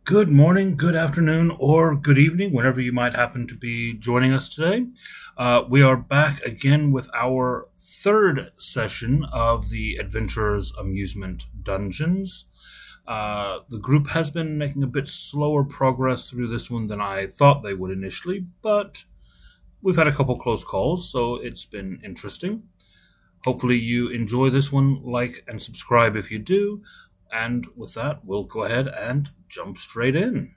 Good morning, good afternoon, or good evening, whenever you might happen to be joining us today. We are back again with our third session of the Adventurers Amusement Dungeons. The group has been making a bit slower progress through this one than I thought they would initially, but we've had a couple close calls, so it's been interesting. Hopefully you enjoy this one, like and subscribe if you do. And with that, we'll go ahead and jump straight in.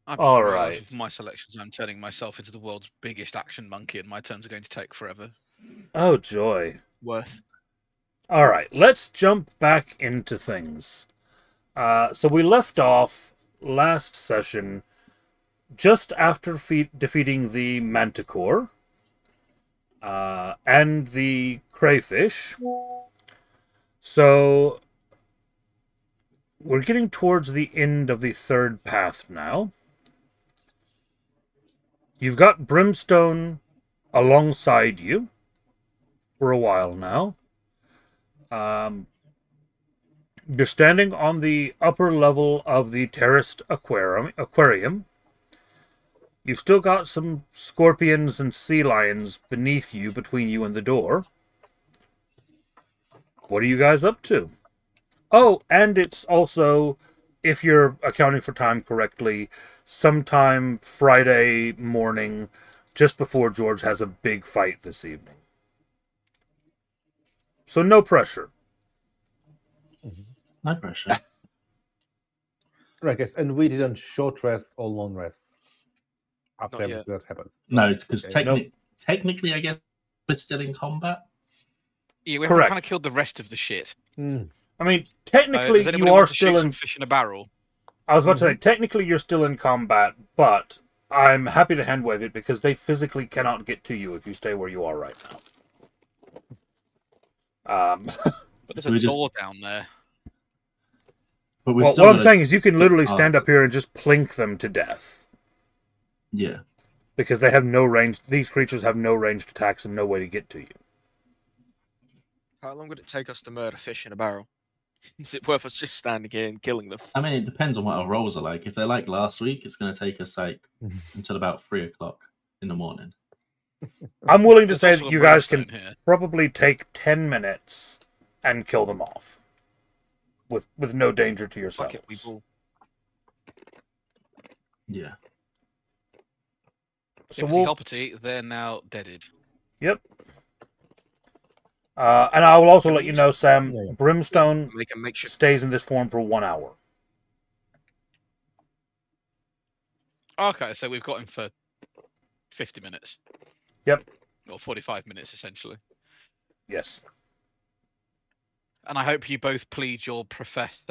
I've All just realised right. with my selections, I'm turning myself into the world's biggest action monkey, and my turns are going to take forever. Oh, joy. Worth. All right, let's jump back into things. So we left off last session just after defeating the Manticore and the Crayfish. So we're getting towards the end of the third path now. You've got Brimstone alongside you for a while now. You're standing on the upper level of the terraced aquarium. You've still got some scorpions and sea lions beneath you, between you and the door. What are you guys up to? Oh, and it's also, if you're accounting for time correctly, sometime Friday morning, just before George has a big fight this evening. So no pressure. No pressure. Right, guys, and we didn't short rest or long rest after Not everything yet. that happened. No, because Okay. technically, I guess we're still in combat. Yeah, we Correct. haven't kind of killed the rest of the shit. I mean, technically, Does anybody you are want to shoot still some in... fish in a barrel? I was about to say, technically you're still in combat, but I'm happy to handwave it because they physically cannot get to you if you stay where you are right now. But there's We a just- door down there. But we're Well, still what I'm gonna- saying is you can literally stand Oh. up here and just plink them to death. Yeah. Because they have no range. These creatures have no ranged attacks and no way to get to you. How long would it take us to murder fish in a barrel? Is it worth us just standing here and killing them? I mean, it depends on what our rolls are like. If they're like last week, it's going to take us like until about 3 o'clock in the morning. I'm willing to There's say also that a you guys can brimstone here. probably take 10 minutes and kill them off. With no danger to yourselves. Fuck it, we will. Yeah. So Hippity we'll... hoppity, they're now deaded. Yep. And I will also let you know, Sam, Yeah. Brimstone Make a makeshift. stays in this form for 1 hour. Okay, so we've got him for 50 minutes. Yep. Or 45 minutes, essentially. Yes. And I hope you both plead your professed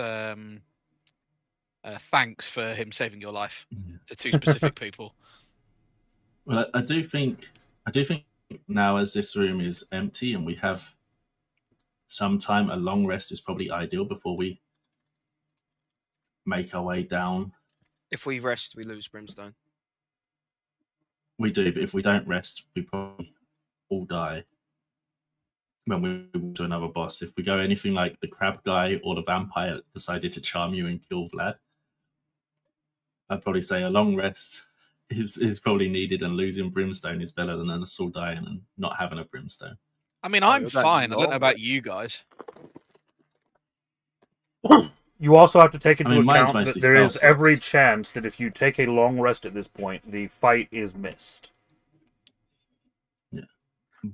thanks for him saving your life Yeah. to two specific people. Well, I do think now, as this room is empty and we have some time, a long rest is probably ideal before we make our way down. If we rest, we lose Brimstone. We do, but if we don't rest, we probably all die when we move to another boss. If we go anything like the crab guy or the vampire decided to charm you and kill Vlad, I'd probably say a long rest is probably needed, and losing Brimstone is better than us all dying and not having a Brimstone. I mean, Oh, I'm you're going fine. I don't know long about rest. you guys. You also have to take into I mean, mine's account that mostly there is spell every slots. chance that if you take a long rest at this point, the fight is missed.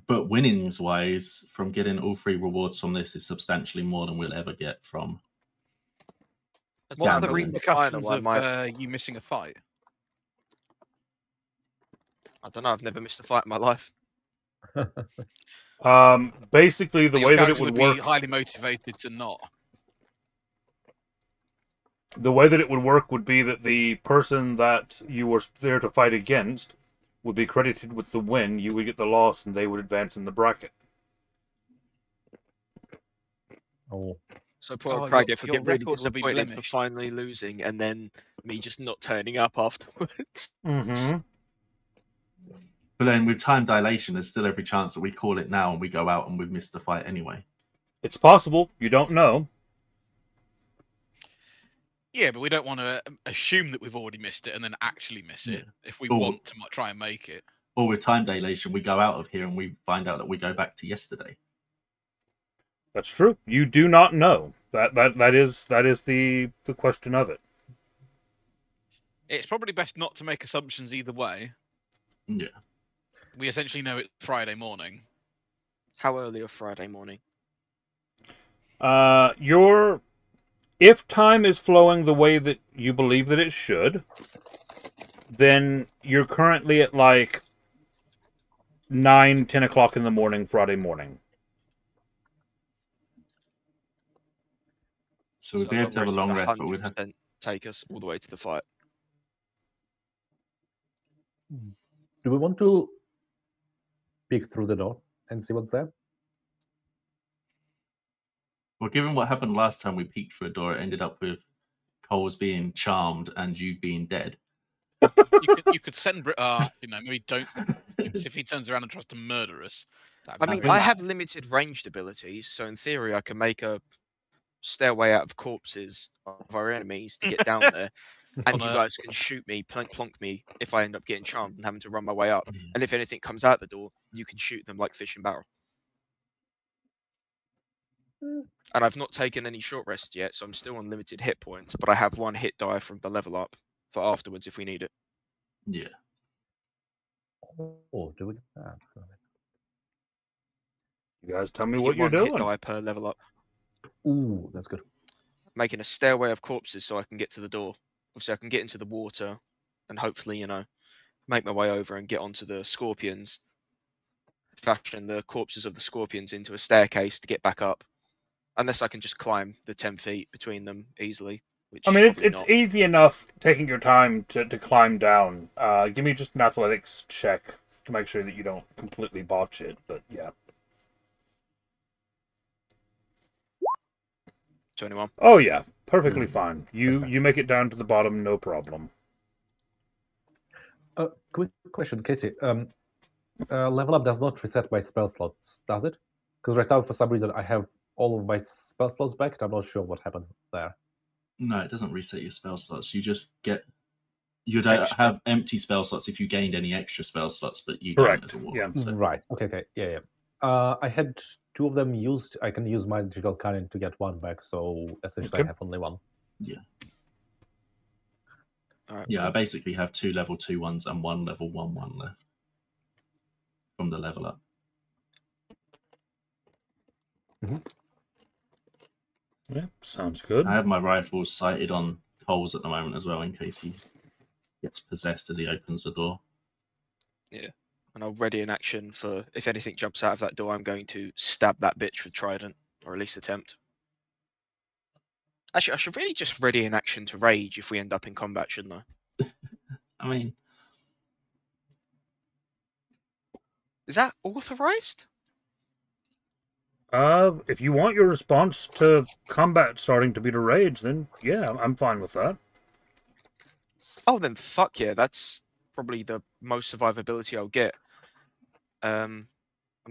But winnings-wise, from getting all 3 rewards from this is substantially more than we'll ever get from. What's the Gambling. repercussions Why of my- you missing a fight? I don't know. I've never missed a fight in my life. Basically, the So your way that it character would be work, highly motivated to not. the way that it would work would be that the person that you were there to fight against would be credited with the win. You would get the loss, and they would advance in the bracket. Oh, So poor Oh, Praggett will your get really records will be disappointed for blemished. finally losing, and then me just not turning up afterwards. Mm-hmm. But then with time dilation, there's still every chance that we call it now and we go out and we've missed the fight anyway. It's possible. You don't know. Yeah, but we don't want to assume that we've already missed it and then actually miss it if we want to try and make it. Or with time dilation, we go out of here and we find out that we go back to yesterday. That's true. You do not know. That is the question of it. It's probably best not to make assumptions either way. Yeah. We essentially know it's Friday morning. How early on Friday morning? If time is flowing the way that you believe that it should, then you're currently at like 9, 10 o'clock in the morning Friday morning. So we'd be able to have a long rest, but we'd have 100% take us all the way to the fight. Do we want to peek through the door and see what's there? Well, given what happened last time we peeked through a door, it ended up with Coles being charmed and you being dead. You could send maybe don't. If he turns around and tries to murder us. I mean, I have limited ranged abilities, so in theory, I can make a stairway out of corpses of our enemies to get down there, and you guys can shoot me, plonk me if I end up getting charmed and having to run my way up. And if anything comes out the door, you can shoot them like fish in barrel. And I've not taken any short rest yet, so I'm still on limited hit points, but I have 1 hit die from the level up for afterwards if we need it. Yeah. Oh, do we? You guys tell me You what get you're 1 hit doing. die per level up. Ooh, that's good. Making a stairway of corpses so I can get to the door. Obviously, I can get into the water and hopefully, make my way over and get onto the scorpions. Fashion the corpses of the scorpions into a staircase to get back up. Unless I can just climb the 10 feet between them easily. Which I mean, it's not. easy enough taking your time to climb down. Give me just an athletics check to make sure that you don't completely botch it, but yeah. 21. Oh yeah, perfectly fine. You make it down to the bottom, no problem. Quick question, Casey. Level up does not reset my spell slots, does it? Because right now, for some reason, I have all of my spell slots back, and I'm not sure what happened there. No, it doesn't reset your spell slots. You just get... You'd have empty spell slots if you gained any extra spell slots, but you don't as a warlock. Yeah. So. Right. Okay. Yeah. I had 2 of them used. I can use magical cannon to get 1 back, so essentially I have only 1. Yeah. Right. Yeah, I basically have 2 level 2 ones and 1 level 1 left from the level up. Yeah, sounds good. I have my rifle sighted on Coles at the moment as well, in case he gets possessed as he opens the door. Yeah. And I'll ready an action for if anything jumps out of that door, I'm going to stab that bitch with trident, or at least attempt. Actually, I should really just ready an action to rage if we end up in combat, shouldn't I? I mean... Is that authorized? If you want your response to combat starting to be to rage, then yeah, I'm fine with that. Oh, then fuck yeah, that's probably the most survivability I'll get. I'm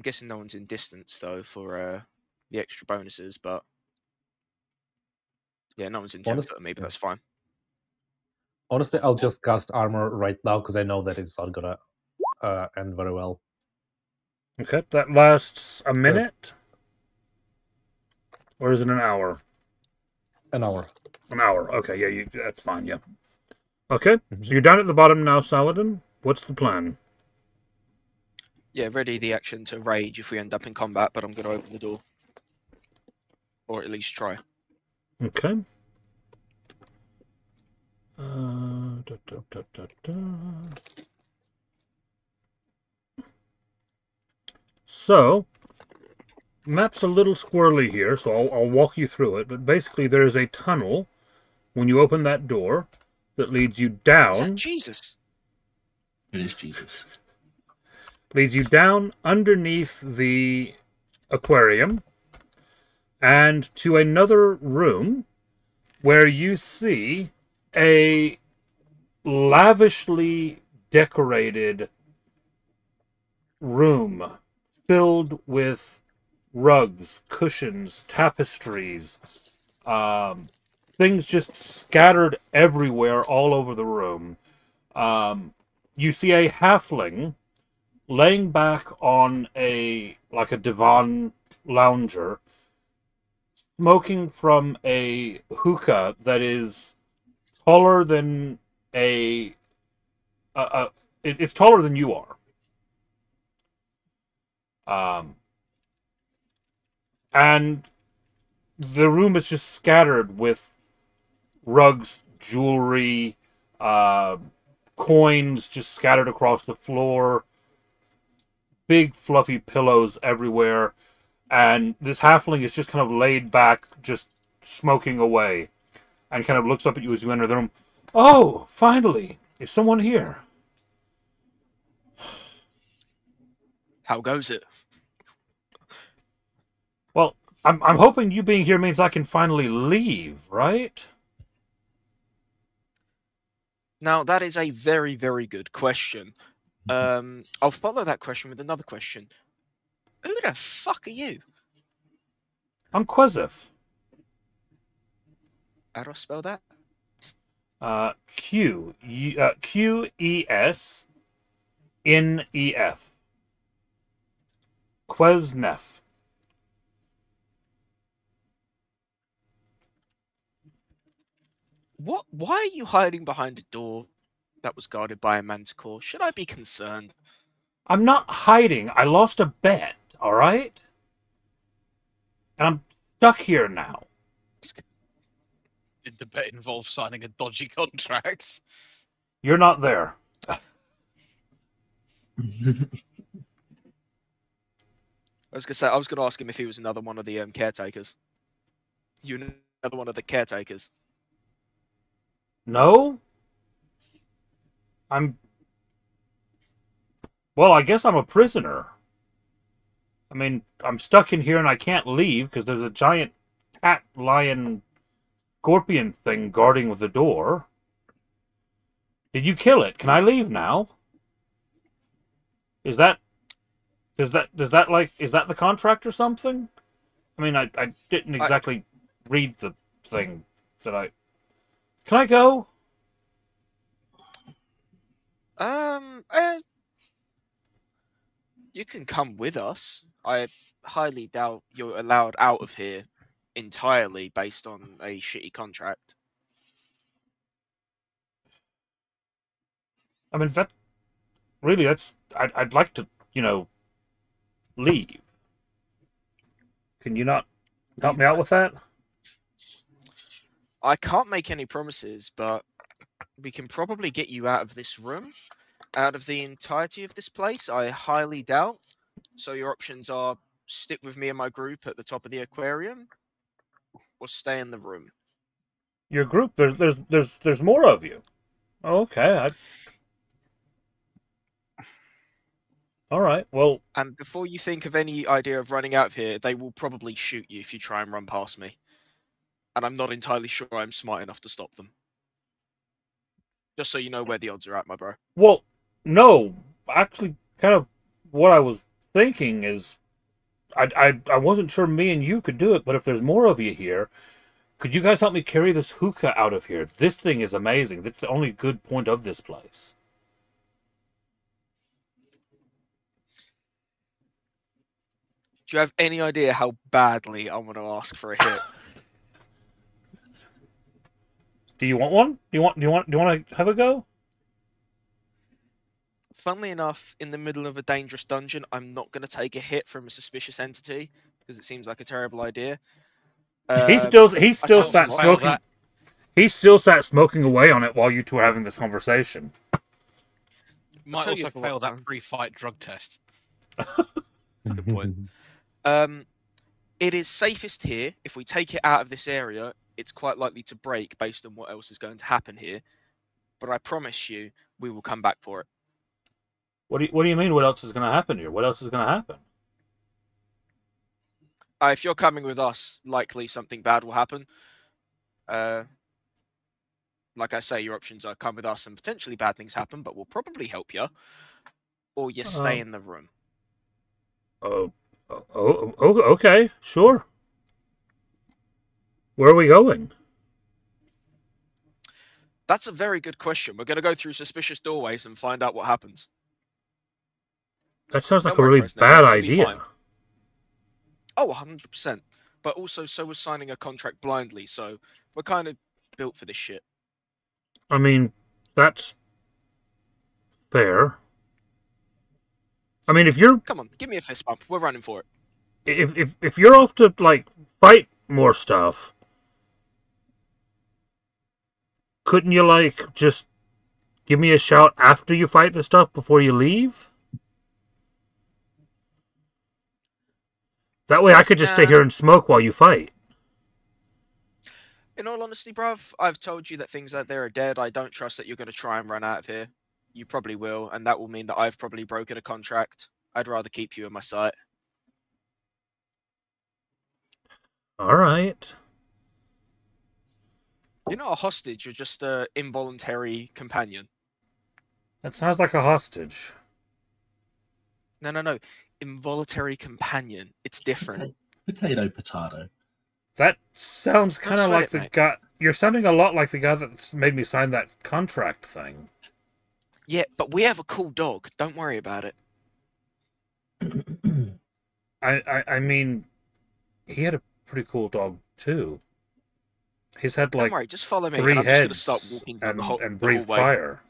guessing no one's in distance though for the extra bonuses, but yeah, no one's in 10 foot of me, but that's fine. Honestly, I'll just cast armor right now because I know that it's not gonna end very well. Okay, that lasts a minute? Or is it an hour? An hour. An hour. Okay, yeah, that's fine, yeah. Okay, so you're down at the bottom now, Saladin. What's the plan? Yeah, ready the action to rage if we end up in combat, but I'm going to open the door. Or at least try. Okay. So, map's a little squirrely here, so I'll walk you through it. But basically, there is a tunnel when you open that door that leads you down. Is that Jesus? It is Jesus. Leads you down underneath the aquarium. and to another room where you see a lavishly decorated room filled with rugs, cushions, tapestries, things just scattered everywhere all over the room. You see a halfling laying back on a divan lounger, smoking from a hookah that is taller than it's taller than you are. And the room is just scattered with rugs, jewelry, coins just scattered across the floor, big fluffy pillows everywhere, and this halfling is just kind of laid back, just smoking away, and kind of looks up at you as you enter the room. Oh, finally! Is someone here? How goes it? Well, I'm hoping you being here means I can finally leave, right? Now, that is a very, very good question. I'll follow that question with another question. Who the fuck are you? I'm Quezif. How do I spell that? Q-E-S-N-E-F. Quesnef. What? Why are you hiding behind a door that was guarded by a manticore? Should I be concerned? I'm not hiding. I lost a bet, alright? And I'm stuck here now. Did the bet involve signing a dodgy contract? You're not there. I was gonna ask him if he was another one of the caretakers. You another one of the caretakers? No? Well, I guess I'm a prisoner. I mean, I'm stuck in here and I can't leave because there's a giant cat, lion, scorpion thing guarding with the door. Did you kill it? Can I leave now? Is that the contract or something? I mean, I didn't exactly read the thing that I... Can I go? You can come with us. I highly doubt you're allowed out of here entirely based on a shitty contract. I mean, I'd like to, leave. Can you not help me out with that? I can't make any promises, but we can probably get you out of this room, out of the entirety of this place. I highly doubt. So your options are stick with me and my group at the top of the aquarium, or stay in the room. Your group, there's more of you. Okay, all right. Well, And before you think of any idea of running out of here, they will probably shoot you if you try and run past me. And I'm not entirely sure I'm smart enough to stop them. Just so you know where the odds are at, my bro. well, no. Actually, kind of what I was thinking is, I wasn't sure me and you could do it, but if there's more of you here, could you guys help me carry this hookah out of here? This thing is amazing. That's the only good point of this place. Do you have any idea how badly I want to ask for a hit? Do you want one? Do you want to have a go? Funnily enough, in the middle of a dangerous dungeon, I'm not going to take a hit from a suspicious entity because it seems like a terrible idea. He still sat smart. smoking. He still sat smoking away on it while you two were having this conversation. Might tell you also for fail what, that man. pre-fight drug test. Good point. It is safest here. If we take it out of this area, it's quite likely to break based on what else is going to happen here. But I promise you, we will come back for it. What do you mean? What else is going to happen here? What else is going to happen? If you're coming with us, likely something bad will happen. Like I say, your options are come with us and potentially bad things happen, but we'll probably help you, or you stay in the room. Okay, sure. Where are we going? That's a very good question. We're going to go through suspicious doorways and find out what happens. That sounds like Don't a worry, really Fresno, bad this will be idea. fine. Oh, 100%. But also, so was signing a contract blindly, so we're kind of built for this shit. I mean, that's fair. I mean, if you're Come on, give me a fist bump. We're running for it. if you're off to like fight more stuff, couldn't you like just give me a shout after you fight the stuff before you leave? That way I could just stay here and smoke while you fight. In all honesty, bruv, I've told you that things out there are dead. I don't trust that you're going to try and run out of here. You probably will, and that will mean that I've probably broken a contract. I'd rather keep you in my sight. All right. You're not a hostage, you're just an involuntary companion. That sounds like a hostage. No. Involuntary companion. It's different. Potato. That sounds kind of sweat like it, the mate. guy. You're sounding a lot like the guy that made me sign that contract thing. Yeah, but we have a cool dog. Don't worry about it. I mean, he had a pretty cool dog too. He's had Don't like worry, just follow me. 3 And I'm just going to heads start walking down the and the breathe hallway. fire.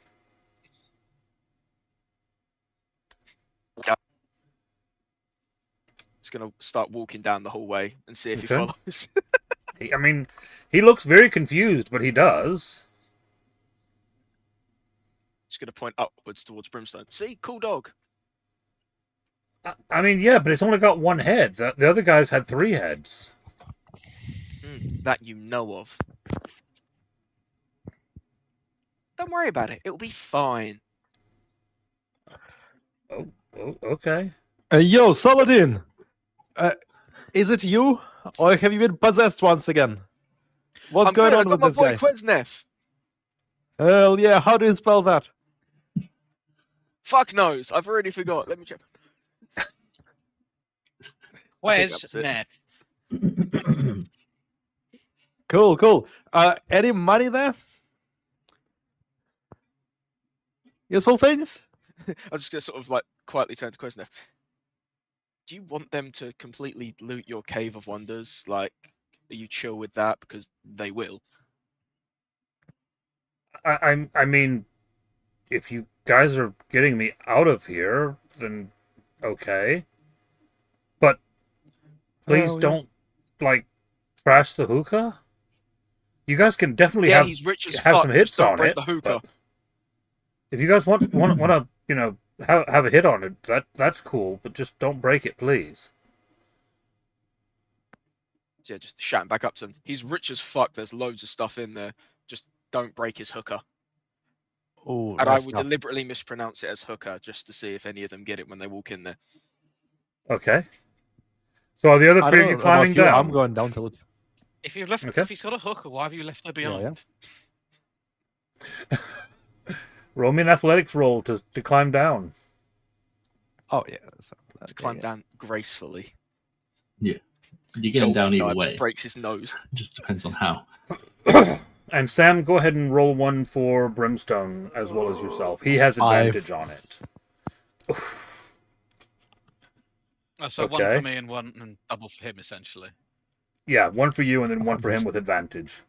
Just going to start walking down the hallway and see if he Okay. follows. I mean, he looks very confused, but he does. Just going to point upwards towards Brimstone. See? Cool dog. I mean, yeah, but it's only got 1 head. The other guys had 3 heads. That you know of. Don't worry about it. It'll be fine. Oh, okay. Yo, Saladin! Is it you? Or have you been possessed once again? What's I'm going good. on I with got this my boy guy? Quetzneff. Hell yeah, how do you spell that? Fuck knows. I've already forgot. Let me check. Where's that's it. Neff? Cool. Any money there? Useful things? I'm just going to sort of like quietly turn to Quetzneff. Do you want them to completely loot your Cave of Wonders? Like, are you chill with that? Because they will. I mean, if you guys are getting me out of here, then okay. But please don't like trash the hookah. You guys can definitely Yeah, have he's rich as have fuck. some hits Just don't on break it. the hookah. but if you guys want to have a hit on it, that's cool. But just don't break it, please. Yeah, just shouting back up to him. He's rich as fuck. There's loads of stuff in there. Just don't break his hookah. Oh, And nice I would stuff. deliberately mispronounce it as hookah just to see if any of them get it when they walk in there. Okay. So are the other I 3 don't of you know climbing about you, down? I'm going down to loot. If you've left, Okay. if he's got a hooker, why have you left her behind? Roll me an athletics roll to climb down. Oh yeah. To climb down gracefully. You're getting down either Dives, way. breaks his nose. Just depends on how. And Sam, go ahead and roll 1 for Brimstone as well as yourself. He has advantage on it. So one Okay. for me and one and double for him, essentially. Yeah, 1 for you and then 1 for him with advantage.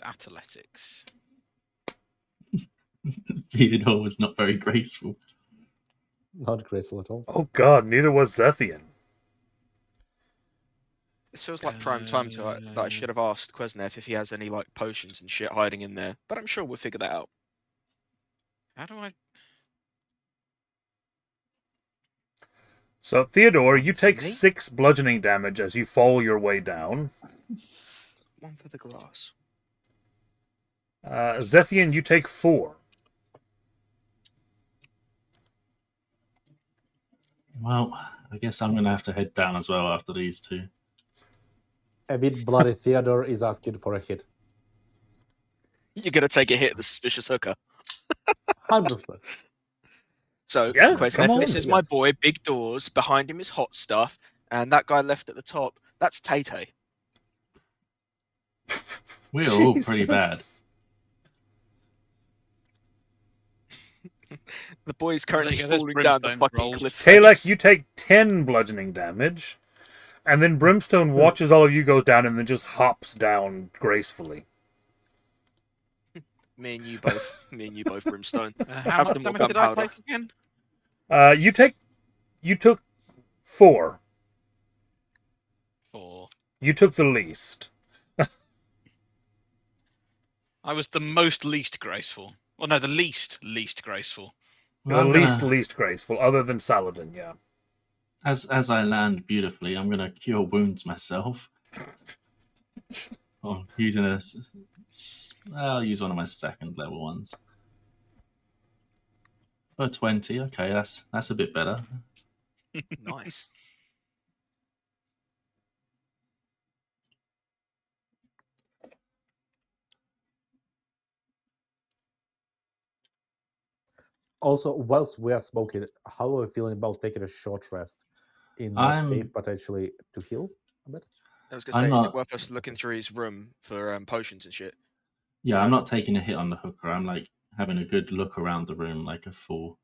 Athletics. Theodore was not very graceful. Not graceful at all. Oh god, neither was Zethian. This feels like prime time to that I should have asked Quetzneff if he has any like potions and shit hiding in there. But I'm sure we'll figure that out. How do I? So, Theodore, you take me? 6 bludgeoning damage as you fall your way down. 1 for the glass. Zethian, you take 4. Well, I guess I'm gonna have to head down as well after these two. A bit bloody Theodore is asking for a hit. You're gonna take a hit at the suspicious hooker. 100%. So, Yeah, question: come on. This is my Yes. boy, big doors. Behind him is hot stuff, and that guy left at the top. That's Tay Tay. We're all pretty bad. Jesus. The boy's currently There you go, there's falling down the Brimstone fucking rolls. cliff. Talek, face. you take 10 bludgeoning damage, and then Brimstone watches all of you go down and then just hops down gracefully. Me and you both. Me and you both, Brimstone. How Have much them all damage did I gunpowder. take again? You took 4. 4. You took the least. I was the most least graceful. Well, no, the least graceful. The I'm gonna- least graceful, other than Saladin, yeah. As I land beautifully, I'm gonna cure wounds myself. Oh, using I'll use one of my second level ones. For 20, okay, that's a bit better. Nice. Also, whilst we are smoking, how are we feeling about taking a short rest in that I'm- cave, potentially to heal a bit? I was gonna I'm say, is it not- worth us looking through his room for potions and shit? Yeah, I'm not taking a hit on the hooker. I'm like having a good look around the room, like a full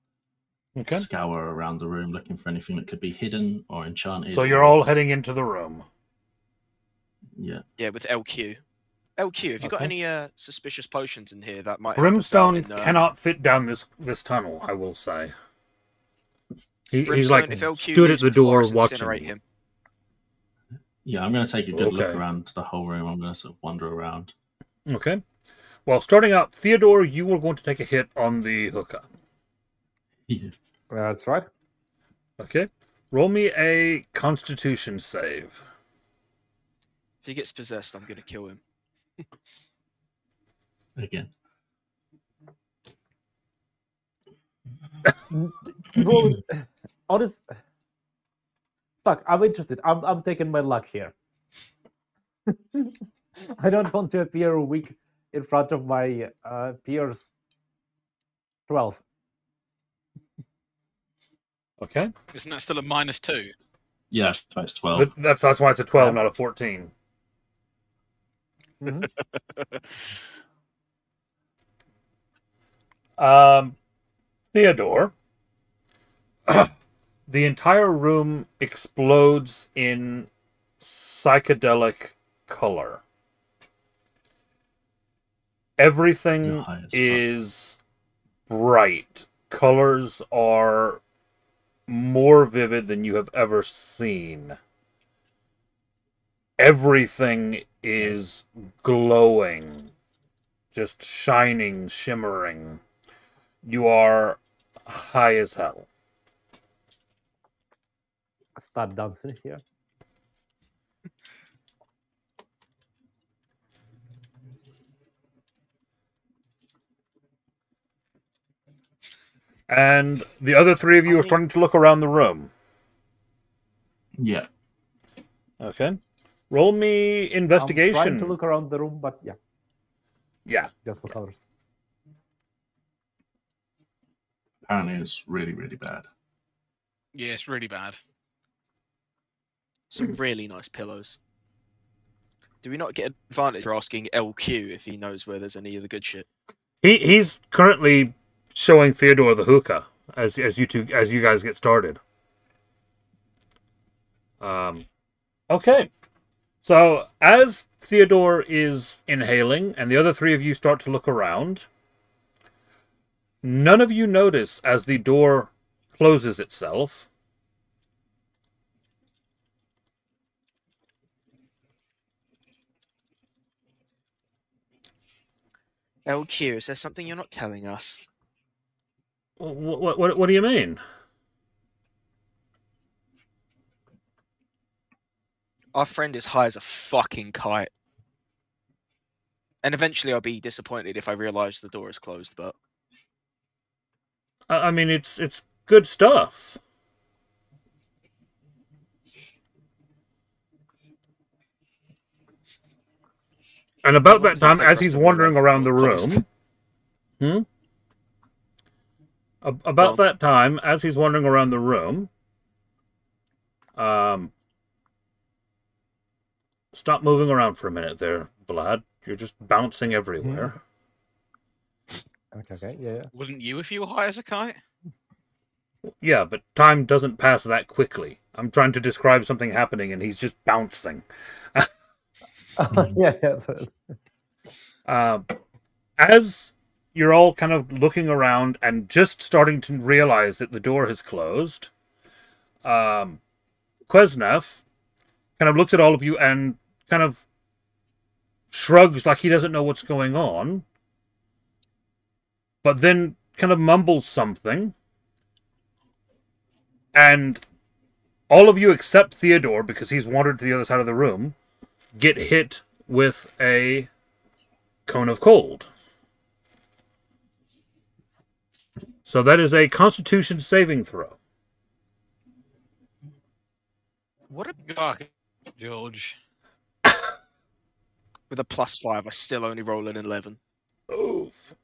Okay. scour around the room, looking for anything that could be hidden or enchanted. So you're all heading into the room. Yeah. Yeah, with LQ. LQ, have you got Okay. any suspicious potions in here that might help us out Brimstone in, cannot fit down this tunnel, I will say. He's Brimstone, like if LQ stood at leaves the before door us, watching incinerate you. him. Yeah, I'm going to take a good look Okay. around the whole room. I'm going to sort of wander around. Okay. Well, starting out, Theodore, you are going to take a hit on the hookah. Yeah. That's right. Okay. Roll me a Constitution save. If he gets possessed, I'm gonna kill him. Again. Roll it. Honest. Fuck, I'm interested. I'm taking my luck here. I don't want to appear weak in front of my peers. 12. Okay. Isn't that still a -2? Yeah, that's 12. But that's why it's a 12, Yeah. not a 14. Mhm. Theodore, the entire room explodes in psychedelic color. Everything You're high as fuck. is bright. Colors are more vivid than you have ever seen. Everything is glowing, just shining, shimmering. You are high as hell. I start dancing here. And the other 3 of you are starting to look around the room. Yeah. Okay. Roll me I'm investigation. trying to look around the room, but yeah, Yeah. just for colors. Apparently it's really, really bad. Yeah, it's really bad. Some really nice pillows. Do we not get advantage for asking LQ if he knows where there's any of the good shit? He's currently showing Theodore the hookah as you guys get started. Okay. So as Theodore is inhaling and the other 3 of you start to look around, none of you notice as the door closes itself. LQ, is there something you're not telling us? What do you mean? Our friend is high as a fucking kite. And eventually I'll be disappointed if I realise the door is closed, but... I mean, it's good stuff. And about What that does it time, take as for us he's to wandering realize around the we're closed? room, Go about on. that time, as he's wandering around the room, stop moving around for a minute there, Vlad. You're just bouncing everywhere. Okay, yeah. Wouldn't you if you were high as a kite? Yeah, but time doesn't pass that quickly. I'm trying to describe something happening, and he's just bouncing. Yeah. As you're all kind of looking around and just starting to realize that the door has closed, Kwesnev kind of looks at all of you and kind of shrugs like he doesn't know what's going on, but then kind of mumbles something. And all of you except Theodore, because he's wandered to the other side of the room, get hit with a cone of cold. So that is a Constitution saving throw. What a God, George. With a +5, I still only roll an 11. Oof.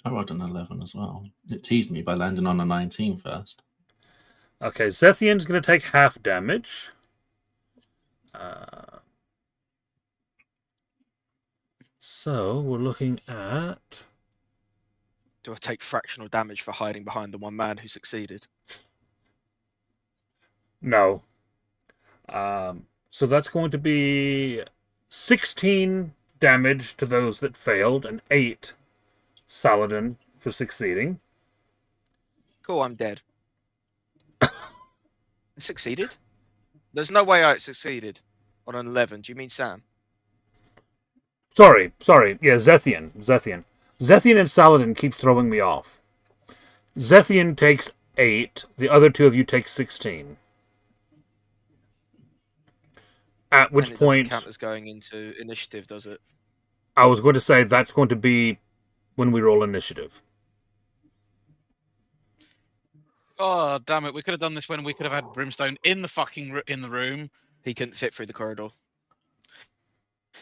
I rolled an 11 as well. It teased me by landing on a 19 first. Okay, Zethian's going to take half damage. So we're looking at... Do I take fractional damage for hiding behind the one man who succeeded? No. So that's going to be 16 damage to those that failed, and 8 Saladin for succeeding. Cool, I'm dead. I succeeded? There's no way I succeeded on an 11. Do you mean Sam? Sorry. Yeah, Zethian. Zethian and Saladin keep throwing me off. Zethian takes 8. The other two of you take 16. At which and it point... doesn't count as going into initiative, does it? I was going to say that's going to be when we roll initiative. Oh, damn it. We could have done this when we could have had Brimstone in the fucking in the room. He couldn't fit through the corridor.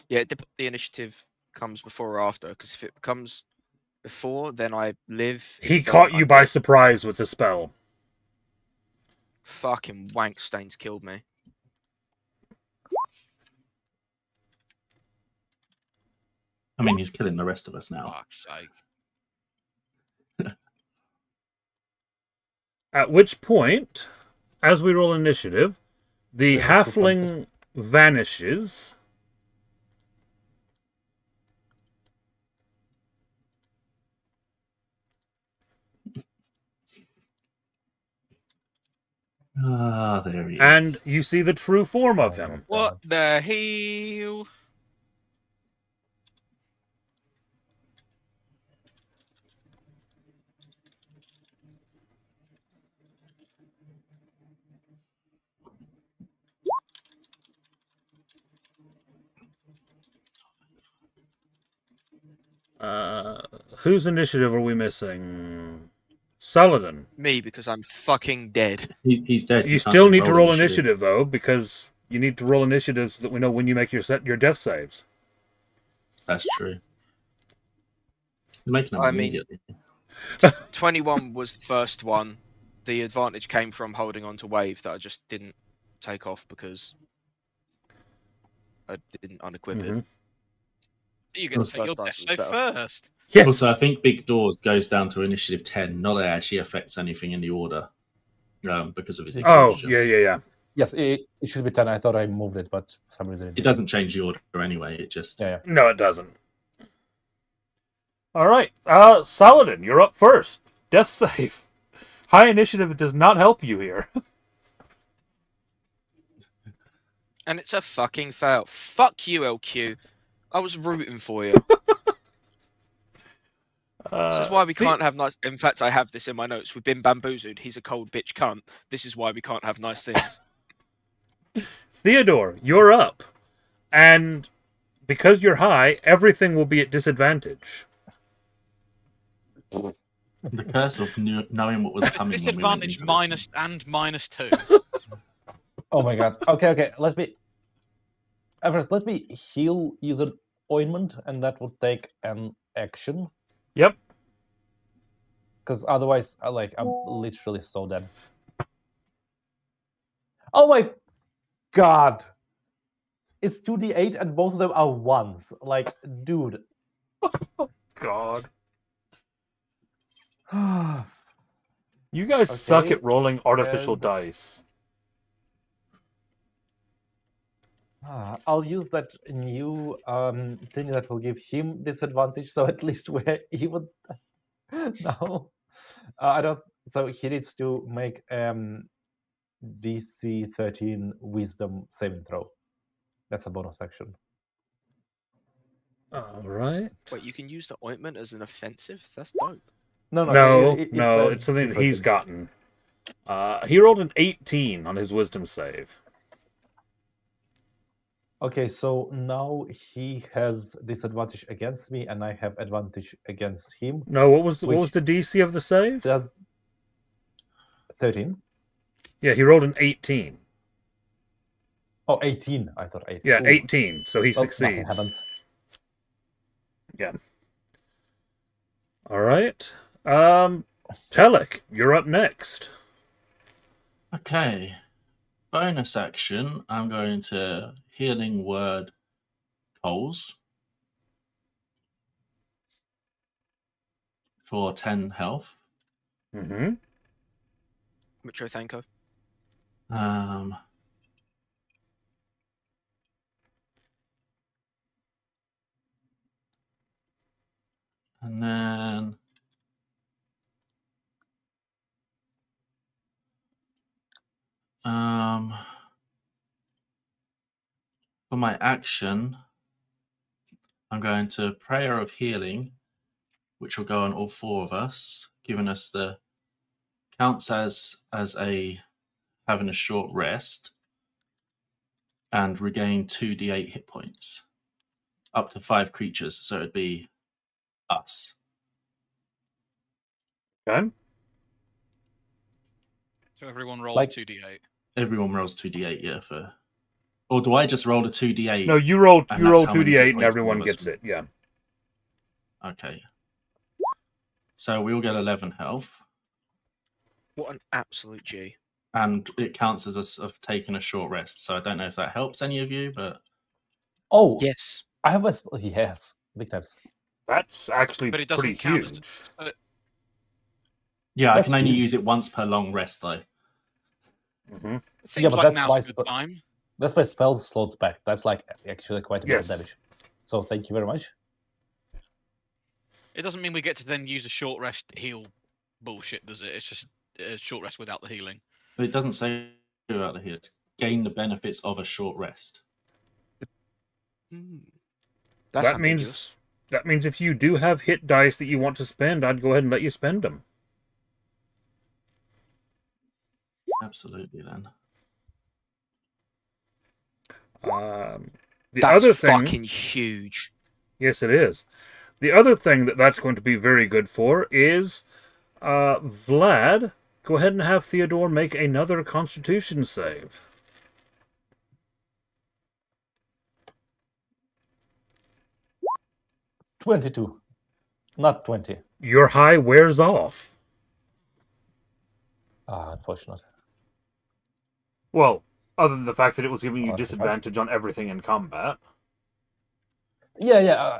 Yeah, the initiative comes before or after, because if it comes before, then I live. If He it doesn't, caught you I'm by dead. surprise with the spell. Fucking wank stains killed me. I mean, he's killing the rest of us now. Fuck's sake. At which point, as we roll initiative, the halfling vanishes. Ah, there he is. And you see the true form of him. What the hell? Whose initiative are we missing? Saladin. Me, because I'm fucking dead. He's dead. You still need to roll initiative, though, because you need to roll initiative so that we know when you make your death saves. That's true. He's making them I mean- immediately. 21 was the first one. The advantage came from holding on to wave that I just didn't take off because I didn't unequip it. Mhm. You get to Such take your dice death was save better. first. Yes. Also, I think Big Doors goes down to initiative 10, not that it actually affects anything in the order because of his Oh, inclusion. yeah. Yes, it should be 10. I thought I moved it, but for some reason It doesn't change the order anyway. It just... Yeah. No, it doesn't. All right. Saladin, you're up first. Death save. High initiative does not help you here. And it's a fucking fail. Fuck you, LQ. I was rooting for you. This is why we can't have nice... In fact, I have this in my notes. We've been bamboozled. He's a cold bitch cunt. This is why we can't have nice things. Theodore, you're up. And because you're high, everything will be at disadvantage. The curse of knowing what was coming. when we went Disadvantage into minus and -2. Oh my god. Okay. Let's be. First, let me heal user ointment, and that would take an action. Yep. Because otherwise, I'm literally so dead. Oh my god! It's 2d8 and both of them are ones. Like, dude. God. Okay, You guys suck at rolling artificial and- dice. I'll use that new thing that will give him disadvantage, so at least we're even now. I don't. So he needs to make DC 13 Wisdom saving throw. That's a bonus action. All right. Wait, you can use the ointment as an offensive? That's dope. No, it's it's something that he's gotten. He rolled an 18 on his wisdom save. Okay, so now he has disadvantage against me, and I have advantage against him. No, what was the DC of the save? Does 13? Yeah, he rolled an 18. Oh, 18. I thought 18. Yeah, Ooh. 18. So he Well, nothing succeeds. happens. Yeah. All right. Telek, you're up next. Okay. Bonus action. I'm going to Healing Word Coals for 10 health. Mm-hmm. Mucho thanko. And then for my action, I'm going to Prayer of Healing, which will go on all four of us, giving us the counts as having a short rest, and regain 2d8 hit points, up to 5 creatures. So it'd be us. Okay. So everyone rolls Like- 2d8. Everyone rolls 2d8, yeah. Or do I just roll a 2d8? No, you roll And that's how many 2d8 hit and points everyone all of us gets it. Yeah. Okay. So we all get 11 health, What an absolute G. and it counts as us of taking a short rest. So I don't know if that helps any of you, but Oh, Yes. I have a... Yes, big times. That's actually But it pretty doesn't count as- huge. yeah, I That's can only huge. use it once per long rest, though. Mm-hmm. It seems Yeah, but like that's now's my a good time. That's my spell slots back. That's like actually quite a bit of Yes. damage. So thank you very much. It doesn't mean we get to then use a short rest heal bullshit, does it? It's just a short rest without the healing. But it doesn't say about the here. It's gain the benefits of a short rest. That's That ambiguous. means if you do have hit dice that you want to spend, I'd go ahead and let you spend them. Absolutely, then. The That's other thing, fucking huge. yes, it is. The other thing that's going to be very good for is Vlad. Go ahead and have Theodore make another Constitution save. 22, not 20. Your high wears off. Unfortunate. Well, other than the fact that it was giving you Oh, disadvantage on everything in combat. Yeah.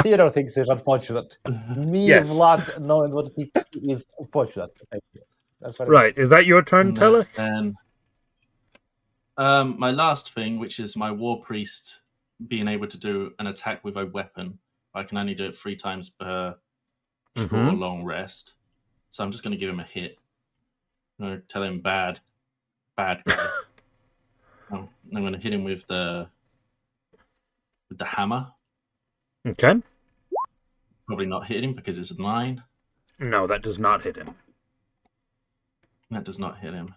Theodore thinks it's unfortunate. Me, Yes. Vlad, knowing what he is unfortunate. Thank you. That's very Right, is that your turn, And Telek? then, my last thing, which is my War Priest being able to do an attack with a weapon. I can only do it 3 times per short or long rest. So I'm just going to give him a hit. I'm going to tell him bad guy. I'm going to hit him with the hammer. Okay. Probably not hit him because it's a 9. No, that does not hit him. That does not hit him.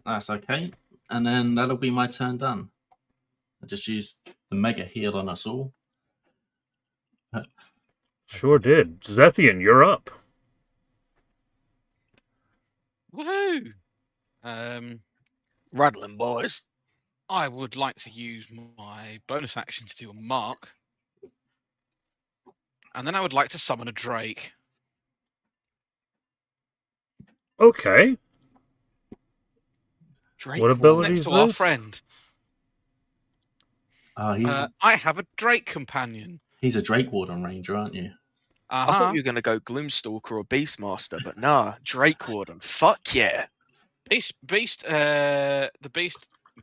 That's okay. And then that'll be my turn done. I just used the mega heal on us all. Sure did. Zethian, you're up. Woohoo! Rattling boys. I would like to use my bonus action to do a mark. And then I would like to summon a Drake. Okay. Drake What Warden. ability Next is to our this? friend. He's I have a Drake companion. he's a Drake Warden Ranger, aren't you? I Uh-huh. thought you were going to go Gloomstalker or Beastmaster, but nah, Drake Warden. Fuck yeah. The Beast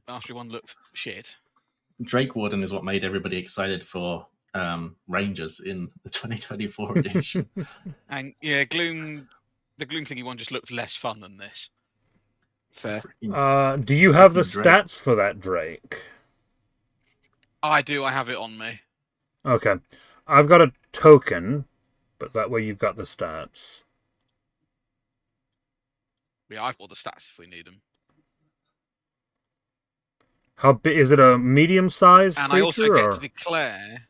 Mastery one looked shit. Drake Warden is what made everybody excited for Rangers in the 2024 edition. And yeah, the Gloom thingy one just looked less fun than this. Fair. Do you have the Freaking Drake. stats for that Drake? I do, I have it on me. Okay. I've got a token, but that way you've got the stats. Yeah, I've got the stats if we need them. How big is it? A medium-sized And creature? I also get or? to declare.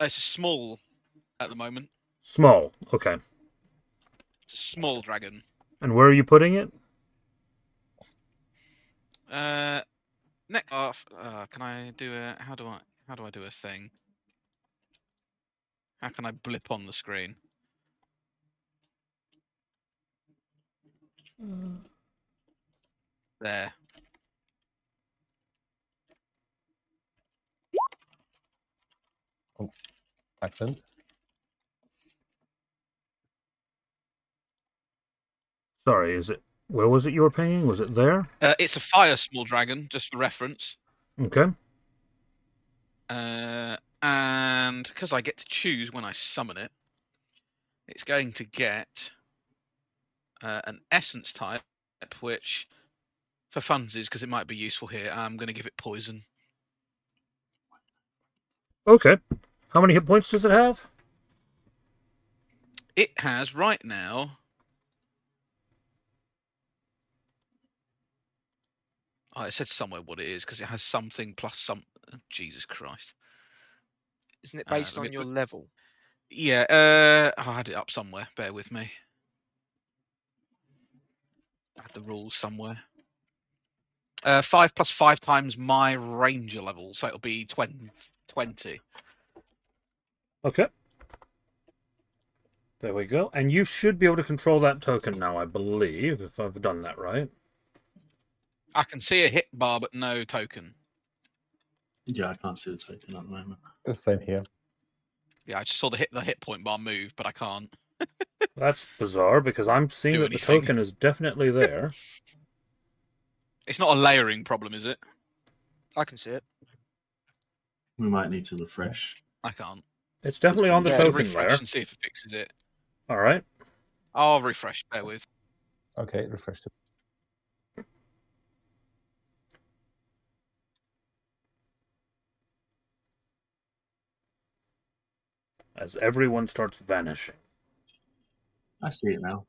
It's a small at the moment. Small. Okay. It's a small dragon. And where are you putting it? Next off. Can I do a? How do I do a thing? How can I blip on the screen? There. Excellent. Sorry, is it? Where was it you were pinging? Was it there? It's a fire small dragon, just for reference. Okay. And because I get to choose when I summon it, it's going to get an essence type, which for funsies, because it might be useful here, I'm going to give it poison. Okay. How many hit points does it have? It has right now. Oh, it said somewhere what it is because it has something plus some. Jesus Christ! Isn't it based let on me- your level? Yeah, I had it up somewhere. Bear with me. I had the rules somewhere. 5 plus 5 times my ranger level, so it'll be 20. Okay. There we go. And you should be able to control that token now, I believe, if I've done that right. I can see a hit bar, but no token. Yeah, I can't see the token at the moment. The same here. Yeah, I just saw the hit point bar move, but I can't. That's bizarre because I'm seeing Do that the anything. token is definitely there. It's not a layering problem, is it? I can see it. We might need to refresh. I can't. It's definitely on the Yeah, Just token refresh there. and see if it fixes it. All right. I'll refresh. Bear with. Okay, refresh it. As everyone starts vanishing. I see it now.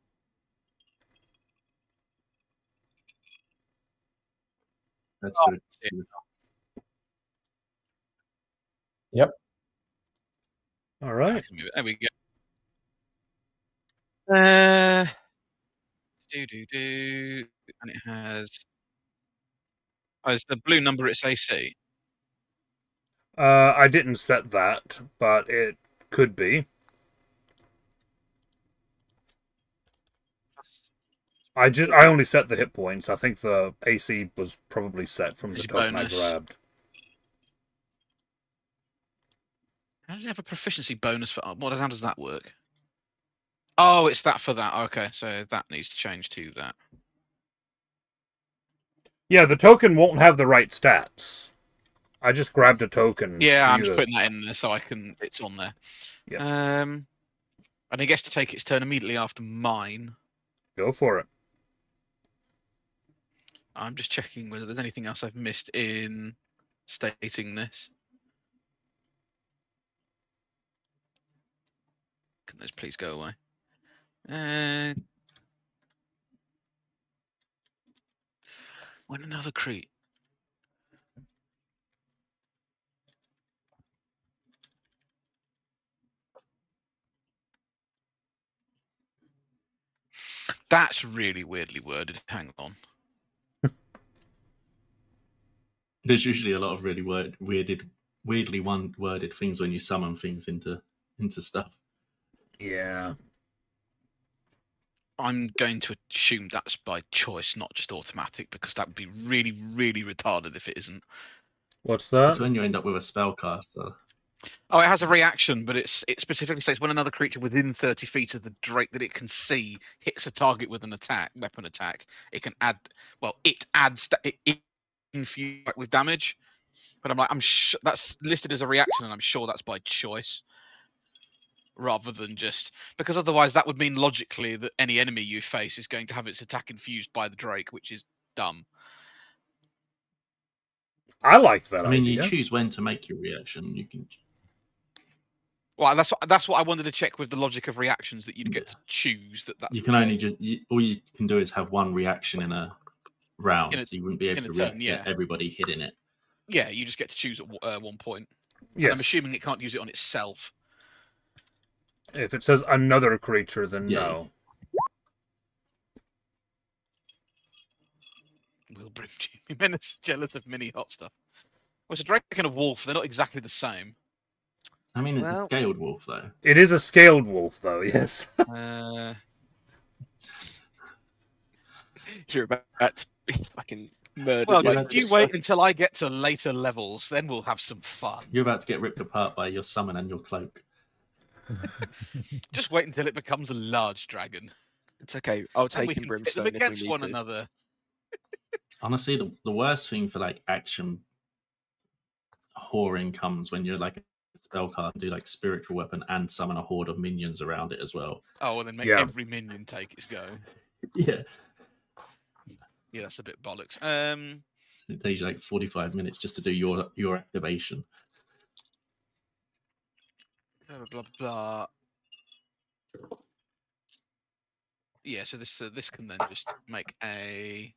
That's Oh, good. Yep. All I right. can move it. There we go. And it has. Oh, is the blue number its AC? I didn't set that, but it could be. I only set the hit points. I think the AC was probably set from the Is it token bonus? I grabbed. How does it have a proficiency bonus for? How does that work? Oh, it's that for that. Okay, so that needs to change to that. Yeah, the token won't have the right stats. I just grabbed a token. Yeah, for I'm you just to- putting that in there so I can. It's on there. Yep. And it gets to take its turn immediately after mine. Go for it. I'm just checking whether there's anything else I've missed in stating this. Can those please go away? When another creep. That's really weirdly worded. Hang on. There's usually a lot of really weirdly one-worded things when you summon things into stuff. Yeah. I'm going to assume that's by choice, not just automatic, because that would be really, really retarded if it isn't. What's It's that? when you end up with a spellcaster. Oh, it has a reaction, but it specifically states when another creature within 30 feet of the Drake that it can see hits a target with an weapon attack, it can add. Well, it adds it infuse with damage. But I'm like, that's listed as a reaction, and I'm sure that's by choice, rather than just because otherwise that would mean logically that any enemy you face is going to have its attack infused by the Drake, which is dumb. I like that I mean, idea. you choose when to make your reaction. You can. Well, that's what I wanted to check with the logic of reactions, that you'd get to choose that's. You can only just all you can do is have one reaction in a round, so you wouldn't be able to react to everybody hitting it. Yeah, you just get to choose at one point. Yes. And I'm assuming it can't use it on itself. If it says another creature, then no. We'll bring Jimmy Menace jealous of mini hot stuff. Well, it's a Drake and a wolf. They're not exactly the same. I mean, it's a scaled wolf, though. It is a scaled wolf, though, yes. You're about to be fucking murdered. Well, if you wait until I get to later levels, then we'll have some fun. You're about to get ripped apart by your summon and your cloak. Just wait until it becomes a large dragon. It's okay. I'll take him brimstone them against if we need one to. another. Honestly, the worst thing for like action whoring comes when you're like a spell card and do like spiritual weapon and summon a horde of minions around it as well. Oh, and then make every minion take its go. Yeah. Yeah, that's a bit bollocks. It takes you like 45 minutes just to do your activation. Blah blah blah. Yeah, so this can then just make a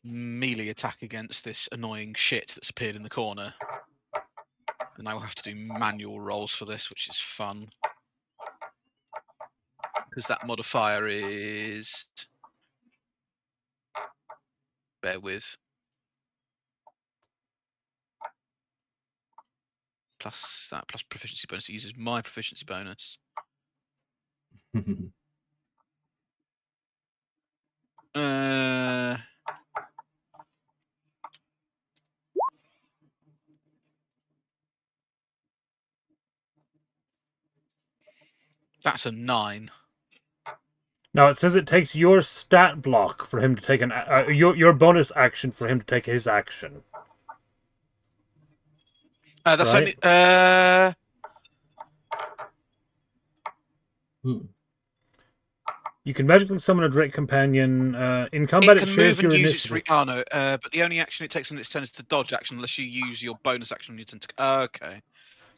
melee attack against this annoying shit that's appeared in the corner. And I will have to do manual rolls for this, which is fun. Because that modifier is... Bear with. Plus that, plus proficiency bonus. It uses my proficiency bonus. That's a 9. Now it says it takes your stat block for him to take your bonus action for him to take his action. That's right? only. You can magically summon a Drake companion in combat. It can shares move and your use initiative. but the only action it takes on its turn is the dodge action, unless you use your bonus action on your turn. Okay.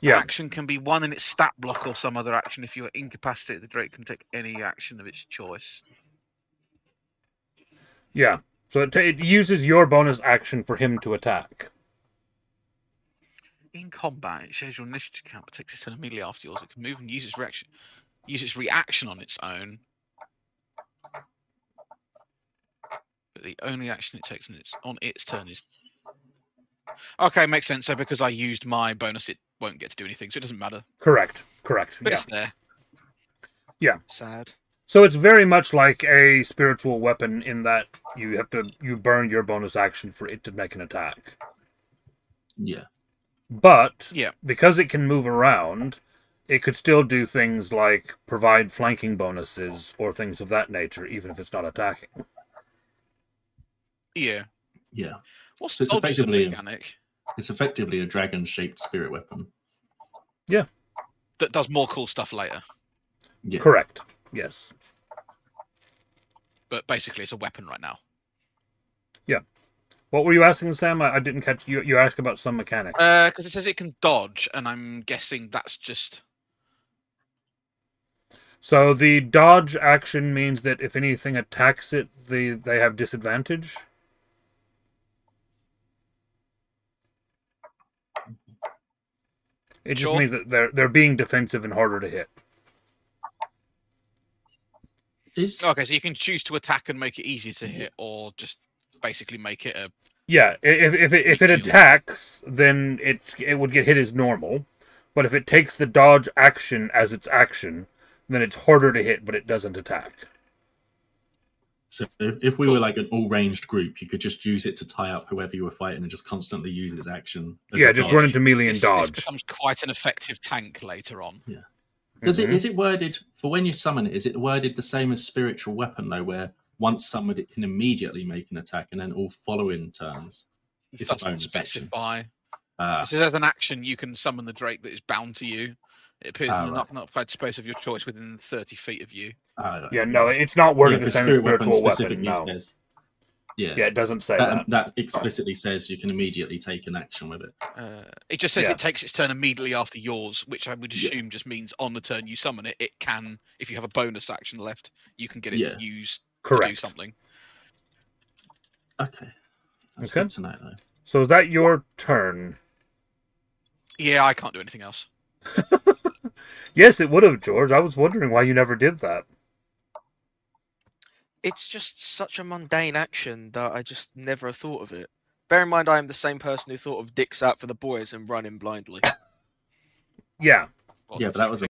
Yeah. Action can be one in its stat block or some other action. If you are incapacitated, the Drake can take any action of its choice. Yeah. So it uses your bonus action for him to attack. In combat, it shares your initiative count, but takes its turn immediately after yours. It can move and use its reaction on its own. But the only action it takes on its turn is... Okay, makes sense. So because I used my bonus, it won't get to do anything, so it doesn't matter. Correct. But yeah. It's there. Yeah. Sad. So it's very much like a spiritual weapon in that you burn your bonus action for it to make an attack. Yeah. But because it can move around, it could still do things like provide flanking bonuses or things of that nature, even if it's not attacking. Yeah. Yeah. What's So it's dodge as a mechanic? It's effectively a dragon-shaped spirit weapon. Yeah. That does more cool stuff later. Yeah. Correct. Yes. But basically, it's a weapon right now. Yeah. What were you asking, Sam? I didn't catch you. You asked about some mechanic. Because it says it can dodge, and I'm guessing that's just... So the dodge action means that if anything attacks it, they have disadvantage. It just means that they're being defensive and harder to hit. Okay, so you can choose to attack and make it easy to hit, or just basically make it a. Yeah, if it Shield. attacks, then it would get hit as normal. But if it takes the dodge action as its action, then it's harder to hit, but it doesn't attack. So if we Cool. were like an all-ranged group, you could just use it to tie up whoever you were fighting and just constantly use its action. As Yeah, a just dodge. run into melee and This dodge. becomes quite an effective tank later on. Yeah. Mhm. Is it worded for when you summon it? Is it worded the same as spiritual weapon though, where once summoned it can immediately make an attack, and then all following turns it's a Doesn't bonus action? specify. Ah, So as an action, you can summon the Drake that is bound to you. It appears in a right. not space of your choice within 30 feet of you. Right, Yeah, no, it's not worded the because same as spirit weapon spiritual weapon. specifically No. says. Yeah, Yeah, it doesn't say that. that explicitly says you can immediately take an action with it. It just says Yeah. it takes its turn immediately after yours, which I would Yeah. assume just means on the turn you summon it, it can, if you have a bonus action left, you can get it Yeah. to use to do Correct. something. Okay, that's Okay. good to know though. So is that your turn? Yeah, I can't do anything else. Yes, it would have, George. I was wondering why you never did that. It's just such a mundane action that I just never thought of it. Bear in mind, I am the same person who thought of dicks out for the boys and running blindly. Yeah. What Yeah, did but that you was a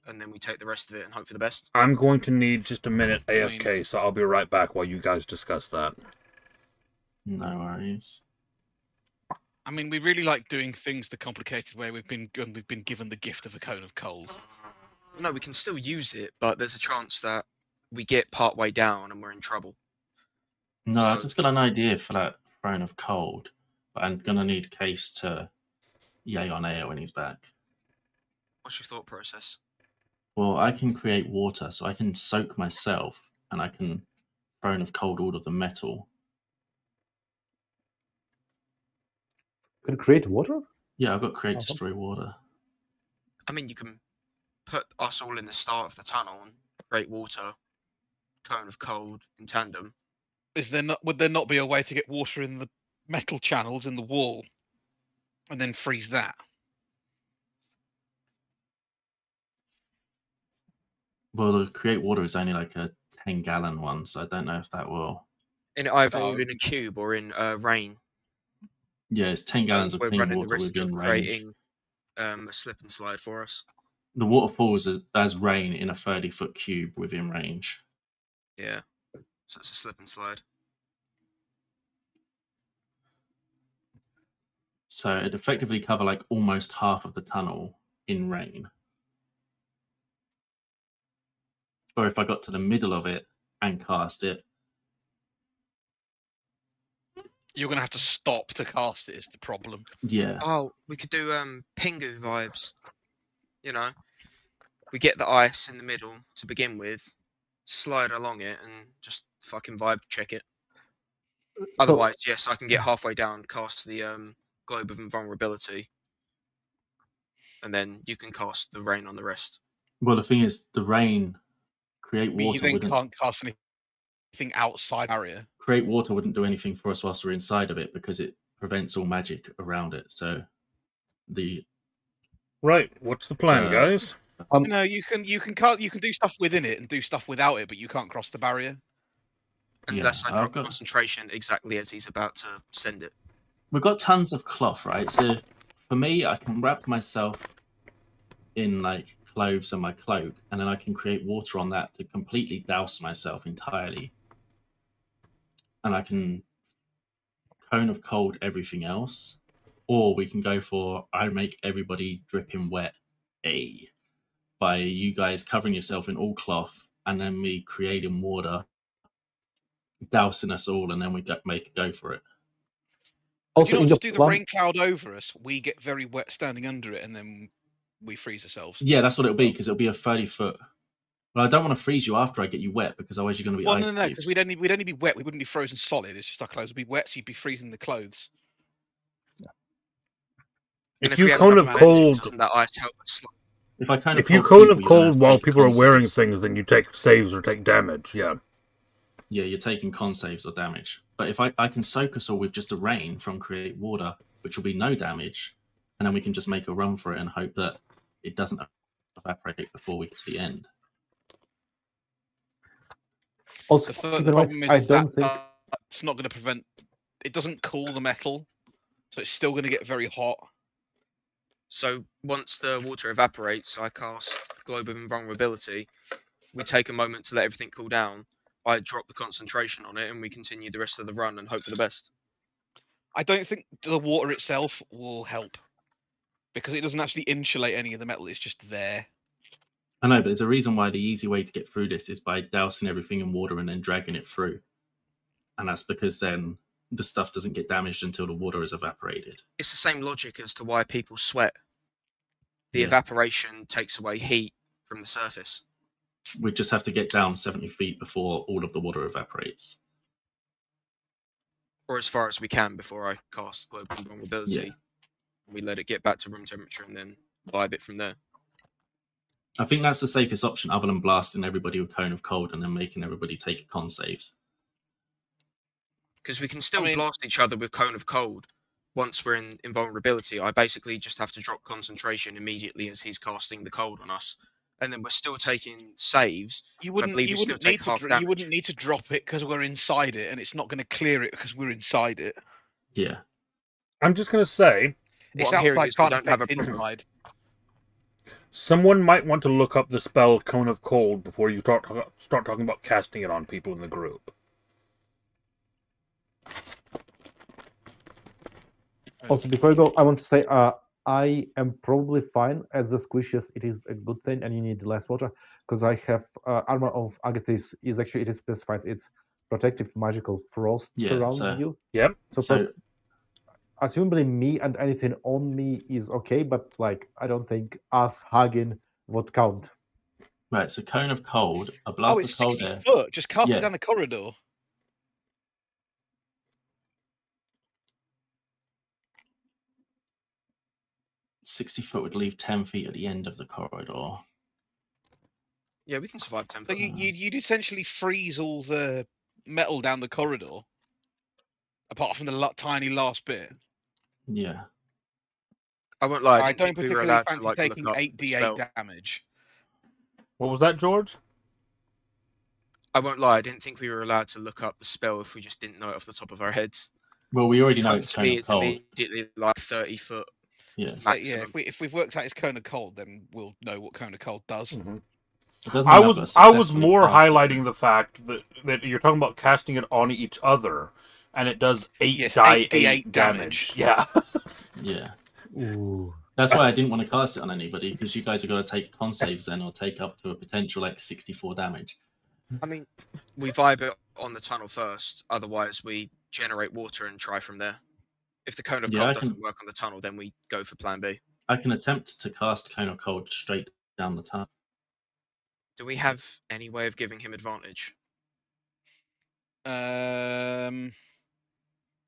and then we take the rest of it and hope for the best. I'm going to need just a minute AFK, so I'll be right back while you guys discuss that. No worries. I mean, we really like doing things the complicated way. We've been given the gift of a cone of cold. No, we can still use it, but there's a chance that we get part way down and we're in trouble. No, So- I've just got an idea for that Throne of Cold, but I'm gonna need Case to yay on air when he's back. What's your thought process? Well, I can create water, so I can soak myself, and I can Throne of Cold all of the metal. Could create water? Yeah, I've got create, Okay. destroy water. I mean, you can put us all in the start of the tunnel and create water, cone of cold in tandem. Would there not be a way to get water in the metal channels in the wall, and then freeze that? Well, the create water is only like a 10-gallon one, so I don't know if that will. In either No. in a cube or in rain. Yeah, it's 10 gallons of We're clean running the water risk within of range. creating a slip and slide for us. The water falls as rain in a 30-foot cube within range. Yeah, so it's a slip and slide. So it'd effectively cover like almost half of the tunnel in rain. Or if I got to the middle of it and cast it, You're going to have to stop to cast it, is the problem. yeah. Oh, we could do Pingu vibes. You know, we get the ice in the middle to begin with, slide along it, and just fucking vibe check it. Otherwise, yes, I can get halfway down, cast the Globe of Invulnerability, and then you can cast the rain on the rest. Well, the thing is, the rain create But you water then wouldn't can't cast anything outside barrier. create water wouldn't do anything for us whilst we're inside of it because it prevents all magic around it. So the Right, what's the plan, guys? No, you can do stuff within it and do stuff without it, but you can't cross the barrier. Unless I I've drop got- concentration exactly as he's about to send it. we've got tons of cloth, right? So for me, I can wrap myself in like clothes and my cloak, and then I can create water on that to completely douse myself entirely. And I can cone of cold everything else, or we can go for I make everybody dripping wet, by you guys covering yourself in all cloth, and then me creating water, dousing us all, and then we go for it. If you Also, don't in just your do the plan, rain cloud over us, we get very wet standing under it, and then we freeze ourselves. Yeah, that's what it'll be, because it'll be a 30-foot. Well, I don't want to freeze you after I get you wet, because otherwise you're going to be Well, ice no, because cubes. we'd only be wet. We wouldn't be frozen solid. It's just our clothes would be wet, so you'd be freezing the clothes. And If we you have cone enough of magic, cold, doesn't that ice help us? If I kind of if you cold cone of people, you don't have cold to while take people are con wearing saves. things, then you take saves or take damage. Yeah. Yeah, you're taking con saves or damage. But if I can soak us all with just a rain from create water, which will be no damage, and then we can just make a run for it and hope that it doesn't evaporate before we get to the end. also The keep in mind, problem is I that don't think it's not going to prevent. It doesn't cool the metal, so it's still going to get very hot. So once the water evaporates, I cast Globe of Invulnerability. We take a moment to let everything cool down. I drop the concentration on it, and we continue the rest of the run and hope for the best. I don't think the water itself will help because it doesn't actually insulate any of the metal. It's just there. I know, but there's a reason why the easy way to get through this is by dousing everything in water and then dragging it through. And that's because then the stuff doesn't get damaged until the water is evaporated. It's the same logic as to why people sweat. The Yeah. evaporation takes away heat from the surface. We just have to get down 70 feet before all of the water evaporates. Or as far as we can before I cast Global Invulnerability. Yeah. We let it get back to room temperature and then vibe it from there. I think that's the safest option other than blasting everybody with cone of cold and then making everybody take con saves. Because we can still I mean- blast each other with Cone of Cold. Once we're in invulnerability, I basically just have to drop concentration immediately as he's casting the cold on us. And then we're still taking saves. You I wouldn't. believe You we still wouldn't take need to. half You damage. wouldn't need to drop it because we're inside it, and it's not going to clear it because we're inside it. Yeah. I'm just going to say, It's What I'm hearing outside, is we can't don't have a affect problem. inside. Someone might want to look up the spell Cone of Cold before you start talking about casting it on people in the group. Also, before I go, I want to say I am probably fine as the squishes. It is a good thing, and you need less water because I have armor of Agathis. Is actually it specifies it's protective magical frost surrounds you. Yep. So assumably me and anything on me is okay, but like I don't think us hugging would count. Right, so Cone of Cold, a blast it's of cold 60 air. foot. Just cast Yeah. it down the corridor. 60 foot would leave 10 feet at the end of the corridor. Yeah, we can survive 10 So foot. you'd essentially freeze all the metal down the corridor, apart from the tiny last bit. Yeah. I won't lie. I didn't don't think we were particularly allowed to fancy like taking look up the 8d8 spell. damage. What was that, George? I won't lie. I didn't think we were allowed to look up the spell if we just didn't know it off the top of our heads. Well, we already know Comes it's to Cone me, of it's Cold. immediately like 30 foot. Yeah. So Maximum. yeah, if we've worked out his Cone of Cold, then we'll know what Cone of Cold does. Mm-hmm. It doesn't I mean I've was got I was successfully more cast it. highlighting the fact that you're talking about casting it on each other, and it does 8 Yes, die 8d8 8 damage. Yeah. Yeah. Ooh. That's why I didn't want to cast it on anybody, because you guys are going to take con saves then, or take up to a potential like 64 damage. I mean, we vibe it on the tunnel first. Otherwise, we generate water and try from there. If the Cone of Yeah, Cold doesn't work on the tunnel, then we go for Plan B. I can attempt to cast Cone of Cold straight down the tunnel. Do we have any way of giving him advantage? I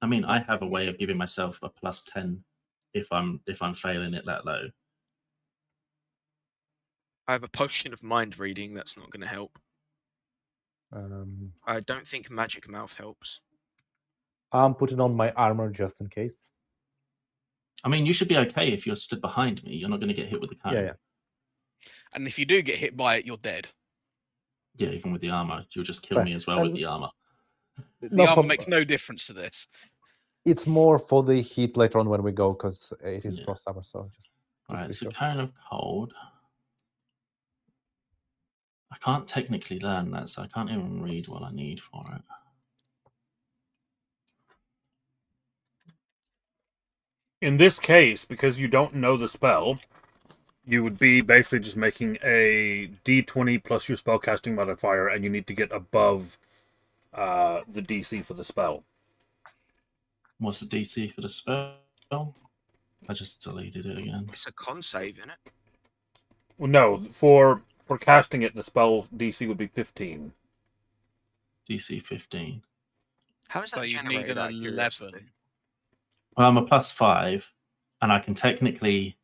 mean, I have a way of giving myself a +10 if I'm failing it that low. I have a potion of mind reading. That's not going to help. Um, I don't think Magic Mouth helps. I'm putting on my armor just in case. I mean, you should be okay if you're stood behind me. You're not going to get hit with the cone. Yeah. And if you do get hit by it, you're dead. Yeah, even with the armor, you'll just kill Right. me as well with the armor. The armor makes no difference to this. It's more for the heat later on when we go, because it is Yeah. frost summer. So just All right, be so sure. Cone of Cold. I can't technically learn that, so I can't even read what I need for it. In this case, because you don't know the spell, you would be basically just making a d20 plus your spellcasting modifier, and you need to get above the DC for the spell. What's the DC for the spell? I just deleted it again. It's a con save, isn't it? Well, no, for casting it, the spell DC would be 15. DC 15. How is that So you need generated? an out of 11. curiosity? Well, I'm a +5, and I can technically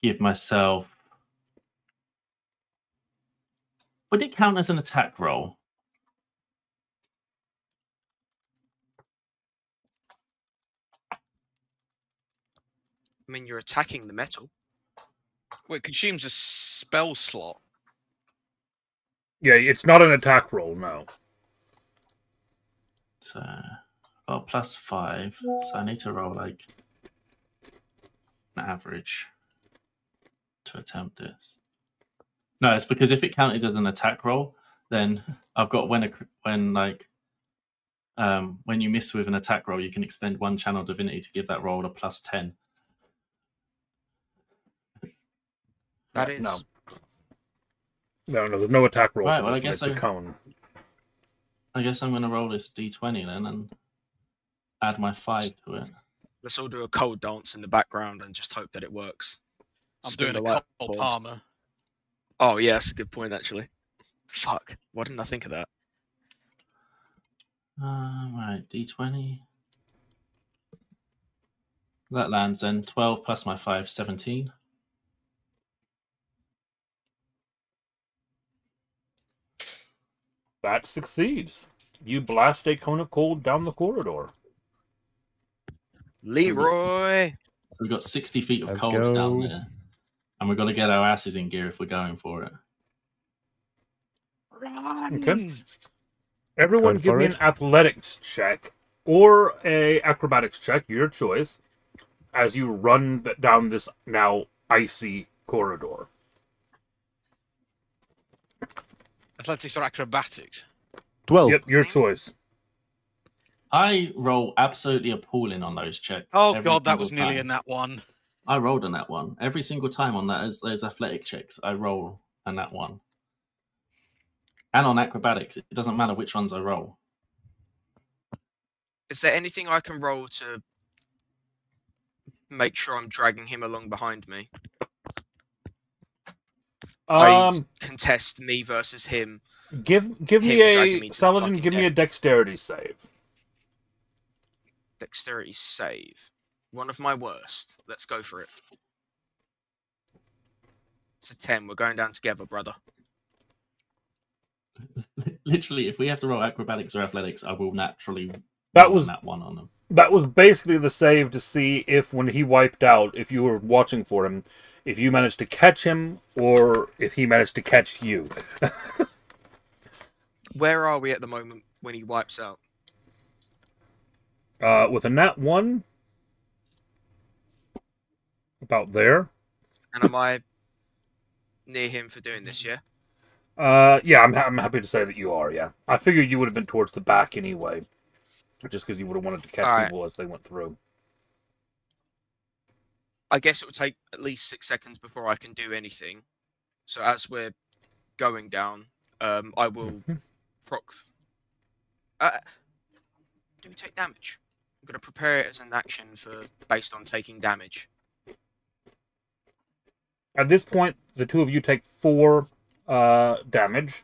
give myself. Would it count as an attack roll? I mean, you're attacking the metal. Well, it consumes a spell slot. Yeah, it's not an attack roll, no. So I've got a +5, so I need to roll like an average to attempt this. No, it's because if it counted as an attack roll, then I've got when you miss with an attack roll, you can expend 1 channel divinity to give that roll a +10. That is. No, there's no attack roll Right, for well, this I guess one. It's a cone. I guess I'm going to roll this d20 then and add my 5 to it. Let's all do a cold dance in the background and just hope that it works. I'm Spin doing the a light cold bulbs. armor. Oh, yeah, that's a good point, actually. Fuck. Why didn't I think of that? Right, d20. That lands then 12 plus my 5, 17. That succeeds. You blast a cone of cold down the corridor. Leroy! So we've got 60 feet of Let's cold go. down there. And we've got to get our asses in gear if we're going for it. Okay. Everyone Going give for me it. an athletics check or a acrobatics check, your choice, as you run down this now icy corridor. Athletics or acrobatics? 12. Yep, your choice. I roll absolutely appalling on those checks. Oh every god, that single was nearly a time. nat 1. I rolled a nat 1. Every single time on those athletic checks, I roll a nat 1. And on acrobatics, it doesn't matter which ones I roll. Is there anything I can roll to make sure I'm dragging him along behind me? I contest me versus him. Give me him dragging me a to the Saladin. fucking Give me a death. dexterity save. Dexterity save. One of my worst. Let's go for it. It's a 10. We're going down together, brother. Literally, if we have to roll acrobatics or athletics, I will naturally That roll was a nat 1 on them. That was basically the save to see if, when he wiped out, if you were watching for him, if you managed to catch him or if he managed to catch you. Where are we at the moment when he wipes out? With a nat 1, about there. And am I near him for doing this, yeah? Yeah, I'm happy to say that you are, yeah. I figured you would have been towards the back anyway. Just because you would have wanted to catch people as they went through. I guess it would take at least 6 seconds before I can do anything. So as we're going down, I will proc. Do we take damage? I'm going to prepare it as an action based on taking damage. At this point, the two of you take 4 damage.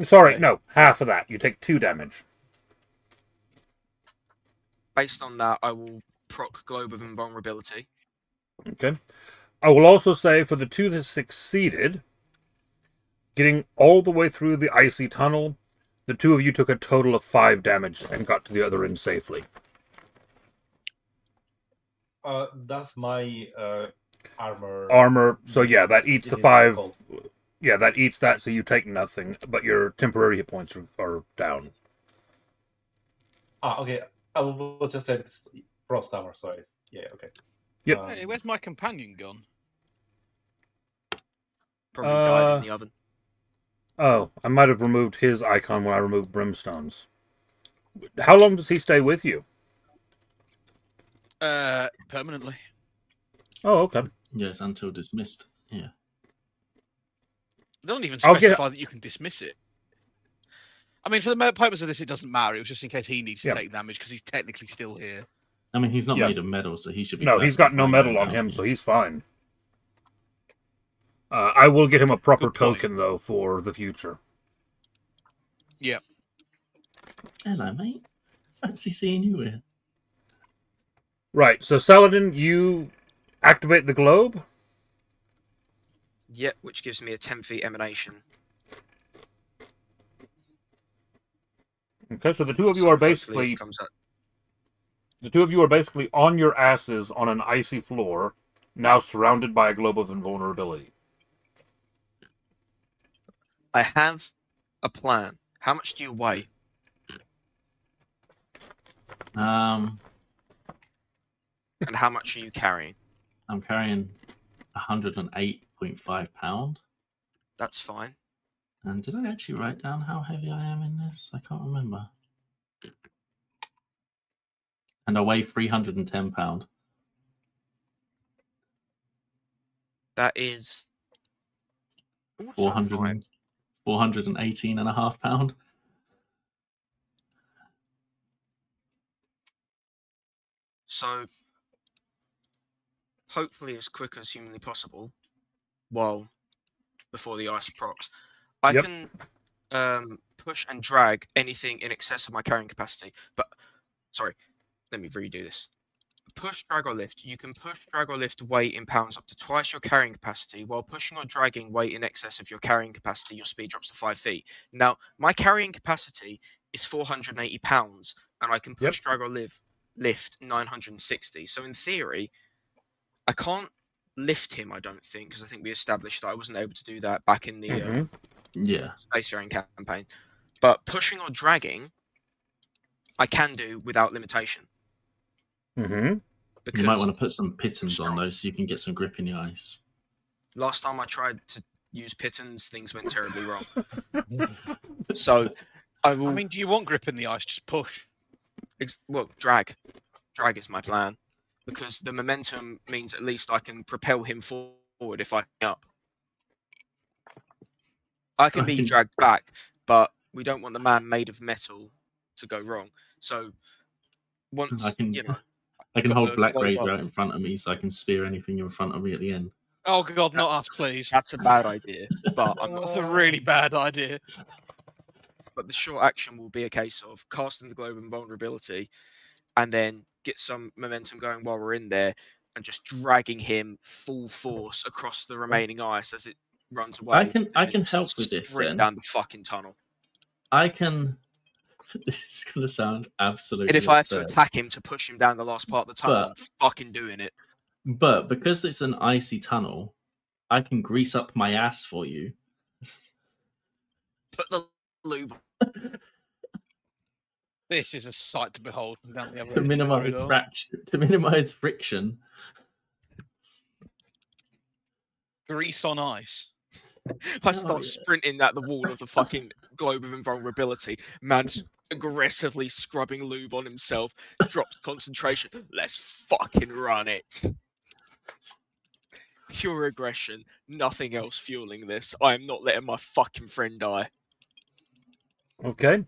Sorry, Okay. no, half of that. You take 2 damage. Based on that, I will proc Globe of Invulnerability. Okay. I will also say, for the 2 that succeeded, getting all the way through the icy tunnel, the 2 of you took a total of 5 damage and got to the other end safely. Does my armor... Armor, so yeah, that eats the is 5... equal. Yeah, that eats that, so you take nothing, but your temporary hit points are down. Okay. I will just say frost armor, so yeah, okay. Yep. Hey, where's my companion gone? Probably died in the oven. Oh, I might have removed his icon when I removed Brimstone's. How long does he stay with you? Permanently. Oh, okay. Yes, until dismissed. Yeah. They don't even I'll get- specify that you can dismiss it. I mean, for the purpose of this, it doesn't matter. It was just in case he needs to Yeah. take damage because he's technically still here. I mean, he's not Yeah. made of metal, so he should be... No, he's got no metal on him, so he's fine. I will get him a proper Good point. token, though, for the future. Yeah. Hello, mate. Fancy seeing you here. Right, so Saladin, you activate the globe. Yep, which gives me a 10 feet emanation. Okay, so the two of you So are hopefully basically... it comes up. The two of you are basically on your asses on an icy floor, now surrounded by a globe of invulnerability. I have a plan. How much do you weigh? Um, And how much are you carrying? I'm carrying 108.5 pound. That's fine. And did I actually write down how heavy I am in this? I can't remember. And I weigh 310 pound. That is 400, 418 and a half pound. So, hopefully as quick as humanly possible, well, before the ice procs, I Yep. can push and drag anything in excess of my carrying capacity. But, sorry, let me redo this. Push, drag, or lift. You can push, drag, or lift weight in pounds up to twice your carrying capacity. While pushing or dragging weight in excess of your carrying capacity, your speed drops to 5 feet. Now, my carrying capacity is 480 pounds, and I can push, drag, or lift 960. So in theory, I can't lift him, I don't think, because I think we established that I wasn't able to do that back in the Yeah. Spacefaring campaign. But pushing or dragging, I can do without limitation. Mm-hmm. Because You might want to put some pitons on those so you can get some grip in the ice. last time I tried to use pitons, things went terribly wrong. So I will. I mean, do you want grip in the ice? Just push. Well, drag. Drag is my plan, because the momentum means at least I can propel him forward if I get up. I can be dragged back, but we don't want the man made of metal to go wrong. So once I can got hold the Black globe Razor up. out in front of me so I can spear anything in front of me at the end. Oh God, not us, please. That's a bad idea, but I'm That's not. a really bad idea. But the short action will be a case of casting the globe invulnerability, and then get some momentum going while we're in there, and just dragging him full force across the remaining ice as it runs away. I can help with this sprint then. down the fucking tunnel. I can. This is gonna sound absolutely And if I have to absurd. attack him to push him down the last part of the tunnel, I'm fucking doing it. But because it's an icy tunnel, I can grease up my ass for you. Put the lube. This is a sight to behold from down the other to end of the minimize corridor. to minimize friction. Grease on ice. I start sprinting at the wall of the fucking globe of invulnerability. Man's aggressively scrubbing lube on himself, drops concentration. Let's fucking run it. Pure aggression, nothing else fueling this. I am not letting my fucking friend die. Okay.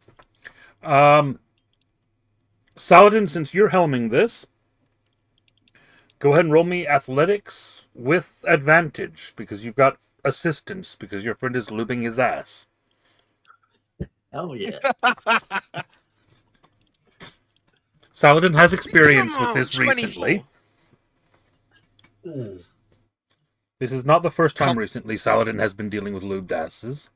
Saladin, since you're helming this, go ahead and roll me athletics with advantage, because you've got assistance, because your friend is lubing his ass. Oh yeah. Saladin has experience Come with this 24. recently. This is not the first time recently Saladin has been dealing with lubed asses.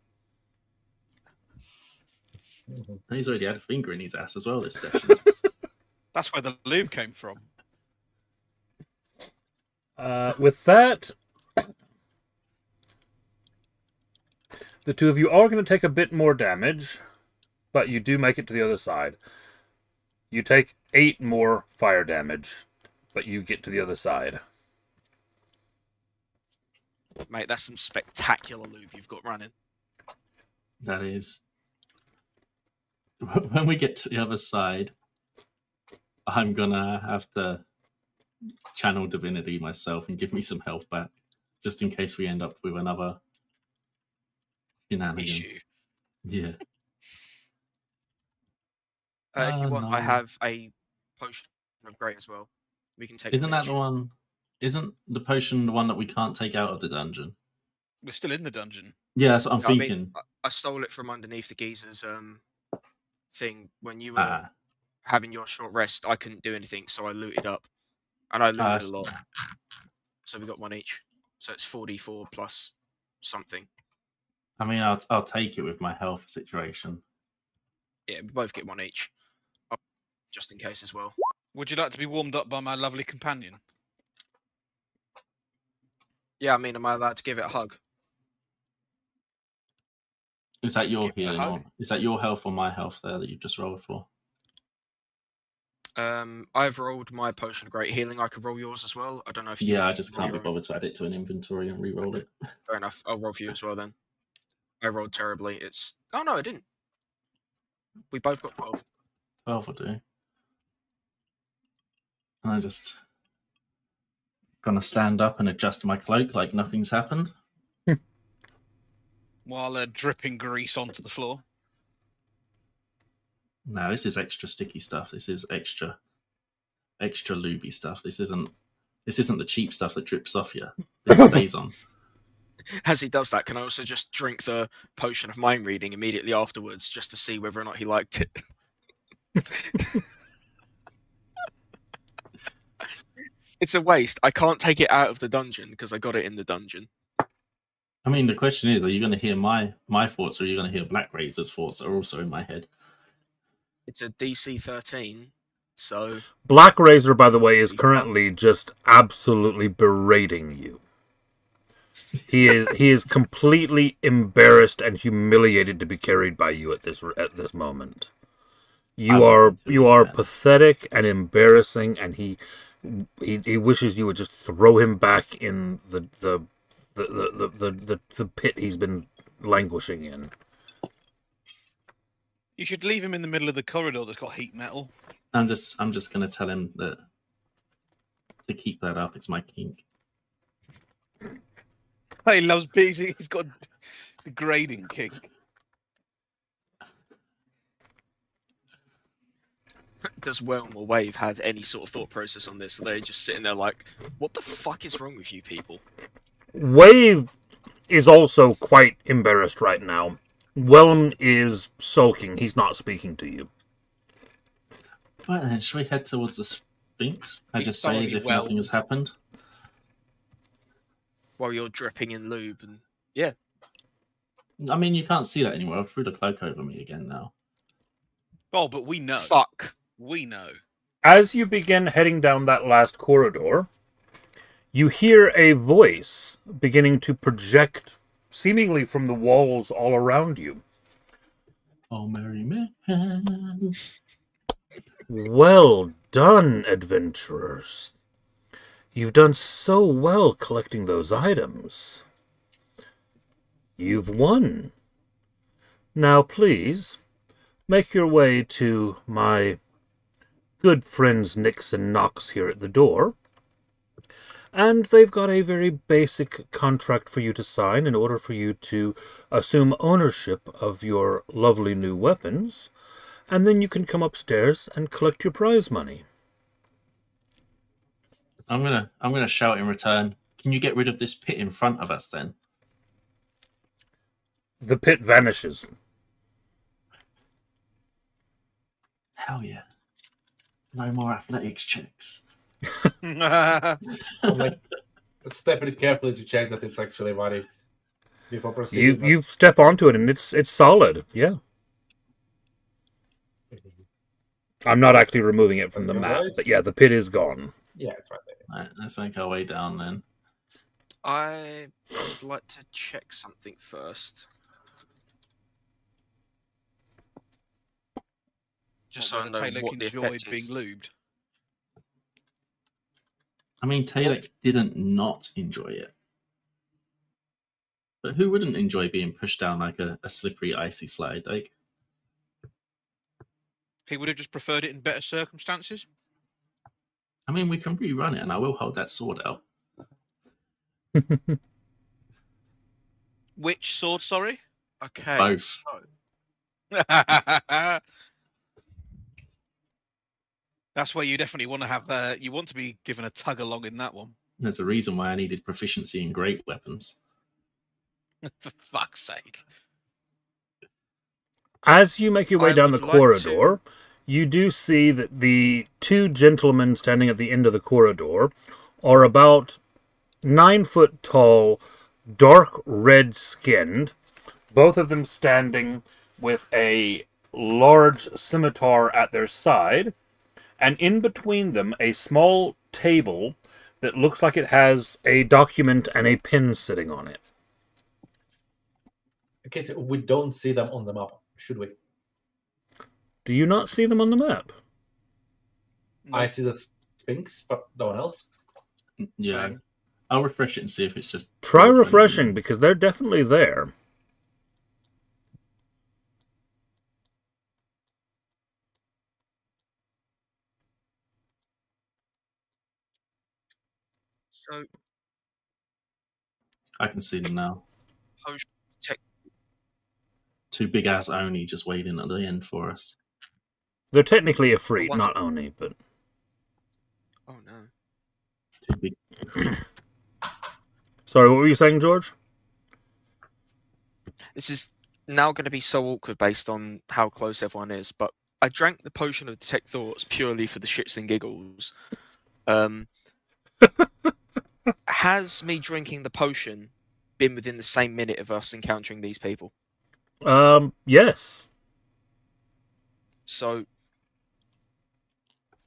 He's already had a finger in his ass as well this session. That's where the lube came from. With that, the two of you are going to take a bit more damage, but you do make it to the other side. You take 8 more fire damage, but you get to the other side. Mate, that's some spectacular lube you've got running. That is. When we get to the other side, I'm gonna have to channel divinity myself and give me some health back, just in case we end up with another shenanigan. Issue. Yeah. If you want, I no. have a potion of great as well. We can take. Isn't that each. the one? Isn't the potion the one that we can't take out of the dungeon? We're still in the dungeon. Yeah, that's what I'm I mean, thinking. I stole it from underneath the geezer's thing when you were having your short rest. I couldn't do anything, so I looted up, and I looted a lot. So we got one each. So it's 44 plus something. I mean, I'll take it with my health situation. Yeah, we both get one each, just in case as well. Would you like to be warmed up by my lovely companion? Yeah, I mean, am I allowed to give it a hug? Is that your Give me a healing? hug. Or, is that your health or my health there that you've just rolled for? I've rolled my potion of great healing. I could roll yours as well. I don't know if you. Yeah, I just can't be bothered to add it to an inventory and re-roll it. Fair enough. I'll roll for you as well then. I rolled terribly. It's. Oh no, I didn't. We both got 12. 12 will do. And I just gonna stand up and adjust my cloak like nothing's happened. While dripping grease onto the floor. No, this is extra sticky stuff. This is extra lubey stuff. This isn't the cheap stuff that drips off you. This stays on. As he does that, can I also just drink the potion of mind reading immediately afterwards, just to see whether or not he liked it? It's a waste. I can't take it out of the dungeon because I got it in the dungeon. I mean, the question is, are you going to hear my thoughts, or are you going to hear Black Razor's thoughts that are also in my head? It's a DC 13, so... Black Razor, by the way, is currently just absolutely berating you. He is completely embarrassed and humiliated to be carried by you at this moment. You are pathetic and embarrassing, and he He wishes you would just throw him back in the pit he's been languishing in. You should leave him in the middle of the corridor that's got heat metal. I'm just gonna tell him that to keep that up. It's my kink. He loves beating. He's got the grading kink. Does Whelm or Wave have any sort of thought process on this? Are they just sitting there like, what the fuck is wrong with you people? Wave is also quite embarrassed right now. Whelm is sulking. He's not speaking to you. Right then, shall we head towards the Sphinx? I He's just say as if nothing has happened. While you're dripping in lube and yeah. I mean, you can't see that anymore. I've threw the cloak over me again now. Oh, but we know. Fuck. We know. As you begin heading down that last corridor, you hear a voice beginning to project seemingly from the walls all around you. Oh, merry man. Well done, adventurers. You've done so well collecting those items. You've won. Now, please, make your way to my good friends Nix and Nox here at the door. And they've got a very basic contract for you to sign in order for you to assume ownership of your lovely new weapons. And then you can come upstairs and collect your prize money. I'm gonna shout in return. Can you get rid of this pit in front of us then? The pit vanishes. Hell yeah. No more athletics checks. I'm like stepping carefully to check that it's actually valid before proceeding. You step onto it and it's solid, yeah. I'm not actually removing it from the map, but yeah, the pit is gone. Yeah, it's right there. Right, let's make our way down then. I would like to check something first. Just so I know Taylor what the enjoyed effect being is. lubed. I mean, Talek didn't not enjoy it. But who wouldn't enjoy being pushed down like a slippery, icy slide? Like, He would have just preferred it in better circumstances. I mean, we can rerun it, and I will hold that sword out. Which sword, sorry? Okay. Both. So, That's where you definitely want to have. You want to be given a tug along in that one. There's a reason why I needed proficiency in great weapons. For fuck's sake. As you make your way I down the would like corridor, you do see that the two gentlemen standing at the end of the corridor are about 9 foot tall, dark red skinned, both of them standing with a large scimitar at their side, and in between them a small table that looks like it has a document and a pen sitting on it. Okay, so we don't see them on the map, should we? Do you not see them on the map? I see the Sphinx, but no one else. Yeah. Same. I'll refresh it and see if it's just... Try refreshing, because they're definitely there. so I can see them now. potion detect. Two big ass Oni just waiting at the end for us. They're technically a free, What? not Oni, but... Oh no. Two big... Sorry, what were you saying, George? This is now going to be so awkward based on how close everyone is, but I drank the potion of detect thoughts purely for the shits and giggles. Has me drinking the potion been within the same minute of us encountering these people? Yes. So,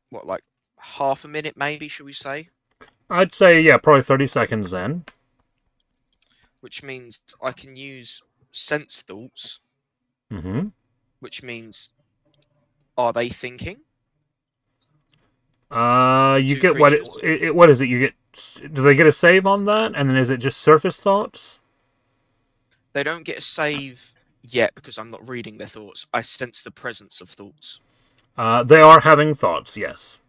what, like half a minute maybe, should we say? I'd say, yeah, probably 30 seconds then. Which means I can use sense thoughts, Mm-hmm. which means, are they thinking? You 2 get creatures. what is it? You get. Do they get a save on that? And then is it just surface thoughts? They don't get a save yet because I'm not reading their thoughts. I sense the presence of thoughts. They are having thoughts, yes.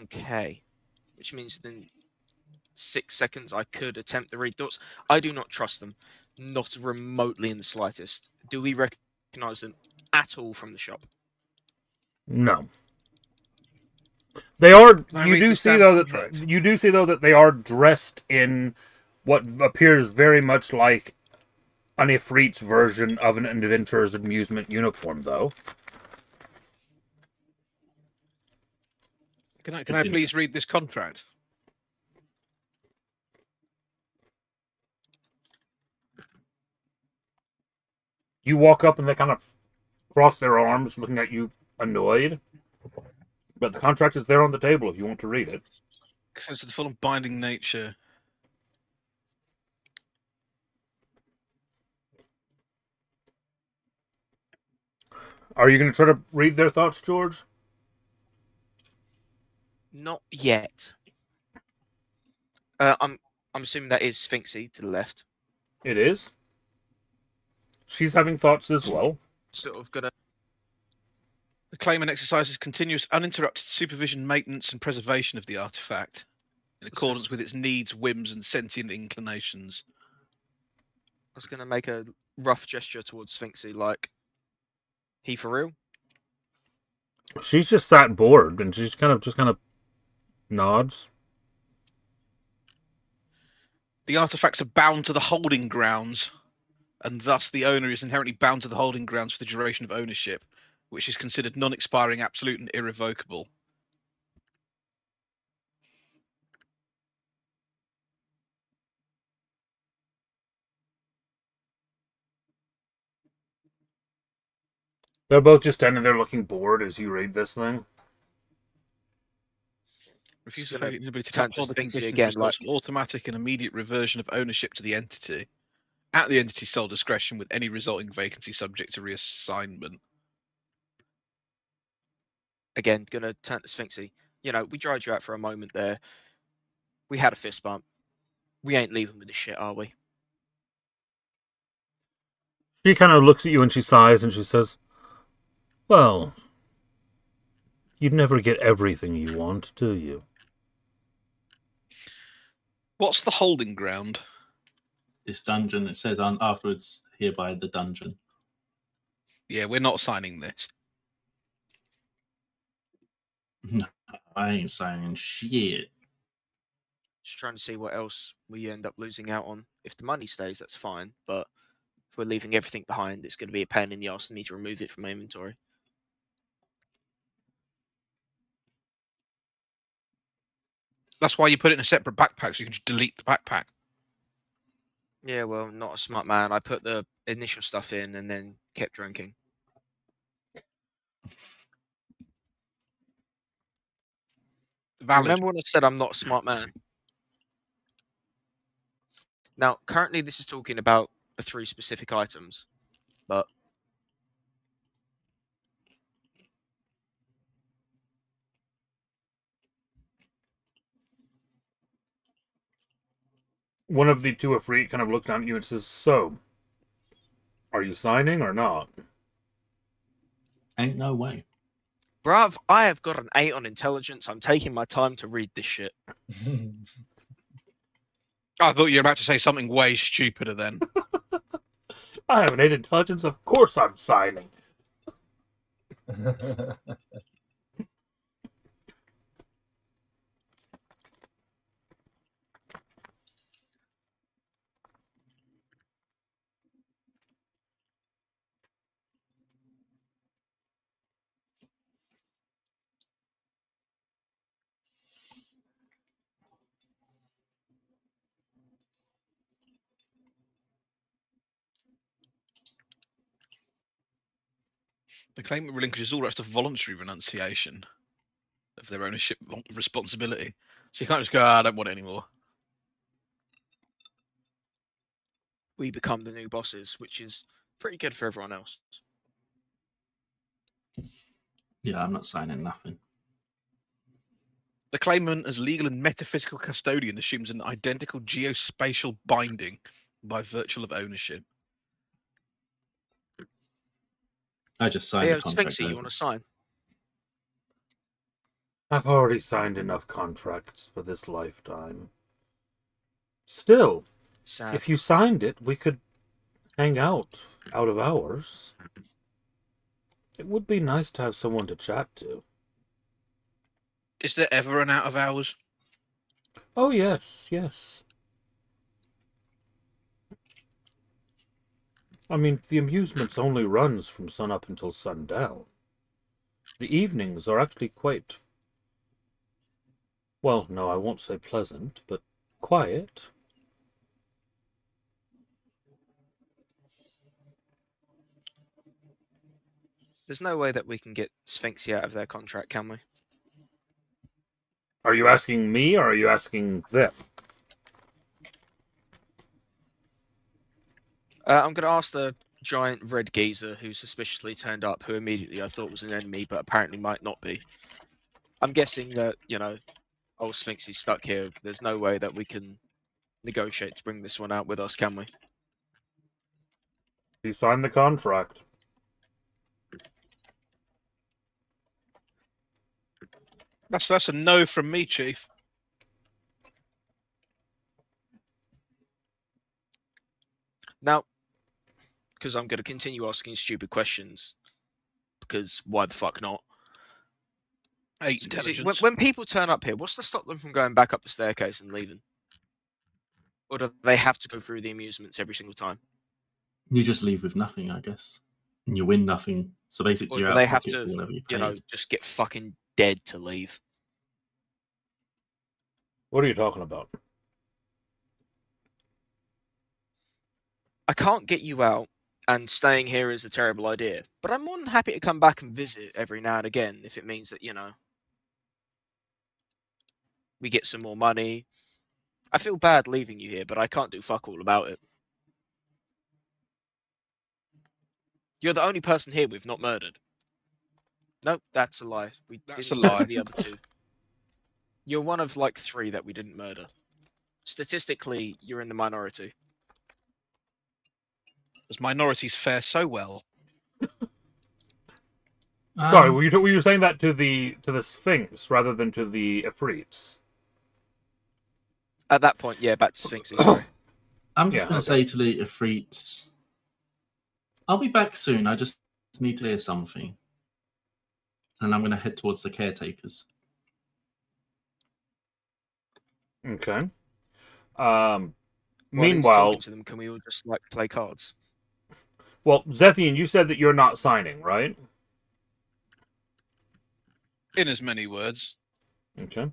Okay. Which means within 6 seconds I could attempt to read thoughts. I do not trust them. Not remotely in the slightest. Do we recognize them at all from the shop? No. They are. Can I You read do this see damn though contract? that you do see though that they are dressed in what appears very much like an Ifrit's version of an adventurer's amusement uniform, though. Can I please read this contract? You walk up and they kind of cross their arms, looking at you, annoyed. But the contract is there on the table if you want to read it. Because of the full and binding nature. Are you going to try to read their thoughts, George? Not yet. I'm assuming that is Sphinxy to the left. It is. She's having thoughts as well. Sort of gonna. The claimant exercises continuous, uninterrupted supervision, maintenance, and preservation of the artifact in accordance with its needs, whims, and sentient inclinations. I was gonna make a rough gesture towards Sphinxy, like, he for real? She's just sat bored, and she's kind of nods. The artifacts are bound to the holding grounds, and thus the owner is inherently bound to the holding grounds for the duration of ownership, which is considered non-expiring, absolute, and irrevocable. They're both just standing there looking bored as you read this thing. Refuse Just the gonna ability to turn to uphold the Sphinxy condition again, again, like automatic and immediate reversion of ownership to the entity, at the entity's sole discretion, with any resulting vacancy subject to reassignment. Again, gonna turn to Sphinxy. You know, we dried you out for a moment there. We had a fist bump. We ain't leaving with this shit, are we? She kind of looks at you and she sighs and she says, "Well, you'd never get everything you want, do you?" What's the holding ground? This dungeon, it says on afterwards, hereby the dungeon. Yeah, we're not signing this. No, I ain't signing shit. Just trying to see what else we end up losing out on. If the money stays, that's fine. But if we're leaving everything behind, it's going to be a pain in the ass for me to remove it from my inventory. That's why you put it in a separate backpack, so you can just delete the backpack. Yeah, well, not a smart man. I put the initial stuff in and then kept drinking. Valid. Remember when I said I'm not a smart man? Now, currently this is talking about the 3 specific items, but One of the two Ifrit kind of looks down at you and says, "So, are you signing or not?" Ain't no way. bruv, I have got an 8 on intelligence. I'm taking my time to read this shit. I thought you were about to say something way stupider then. I have an 8 intelligence, of course I'm signing. The claimant relinquishes all rights to voluntary renunciation of their ownership responsibility. So you can't just go, I don't want it anymore. We become the new bosses, which is pretty good for everyone else. Yeah, I'm not signing nothing. The claimant as legal and metaphysical custodian assumes an identical geospatial binding by virtue of ownership. I just signed Hey, the contract. Sphinxy, you want to sign? I've already signed enough contracts for this lifetime. Still, Sad. if you signed it, we could hang out of hours. It would be nice to have someone to chat to. Is there ever an out of hours? Oh, yes, yes. I mean, the amusements only runs from sunup until sundown. The evenings are actually quite... Well, no, I won't say pleasant, but quiet. There's no way that we can get Sphinxy out of their contract, can we? Are you asking me, or are you asking them? I'm going to ask the giant red geezer who suspiciously turned up, who immediately I thought was an enemy, but apparently might not be. I'm guessing that, old Sphinxy's stuck here. There's no way that we can negotiate to bring this one out with us, can we? He signed the contract. That's a no from me, Chief. Now, because I'm going to continue asking stupid questions, because why the fuck not? 8 See, intelligence. when people turn up here, what's to stop them from going back up the staircase and leaving? Or do they have to go through the amusements every single time? You just leave with nothing, I guess, and you win nothing. So basically, Or you're do out they of have pocket to, for whatever you paid. just get fucking dead to leave? What are you talking about? I can't get you out, and staying here is a terrible idea. But I'm more than happy to come back and visit every now and again if it means that, we get some more money. I feel bad leaving you here, but I can't do fuck all about it. You're the only person here we've not murdered. Nope, that's a lie. We That's didn't a lie. murder the other two. You're one of like 3 that we didn't murder. Statistically, you're in the minority. As minorities fare so well. Sorry, were you saying that to the Sphinx rather than to the Ifrits? At that point, yeah, back to Sphinx. Sorry. I'm just Yeah, going to say to the Ifrits, I'll be back soon. I just need to hear something. And I'm going to head towards the caretakers. Okay. While he's Meanwhile, talking to them, can we all just like play cards? well, Zethian, you said that you're not signing, right? In as many words. Okay.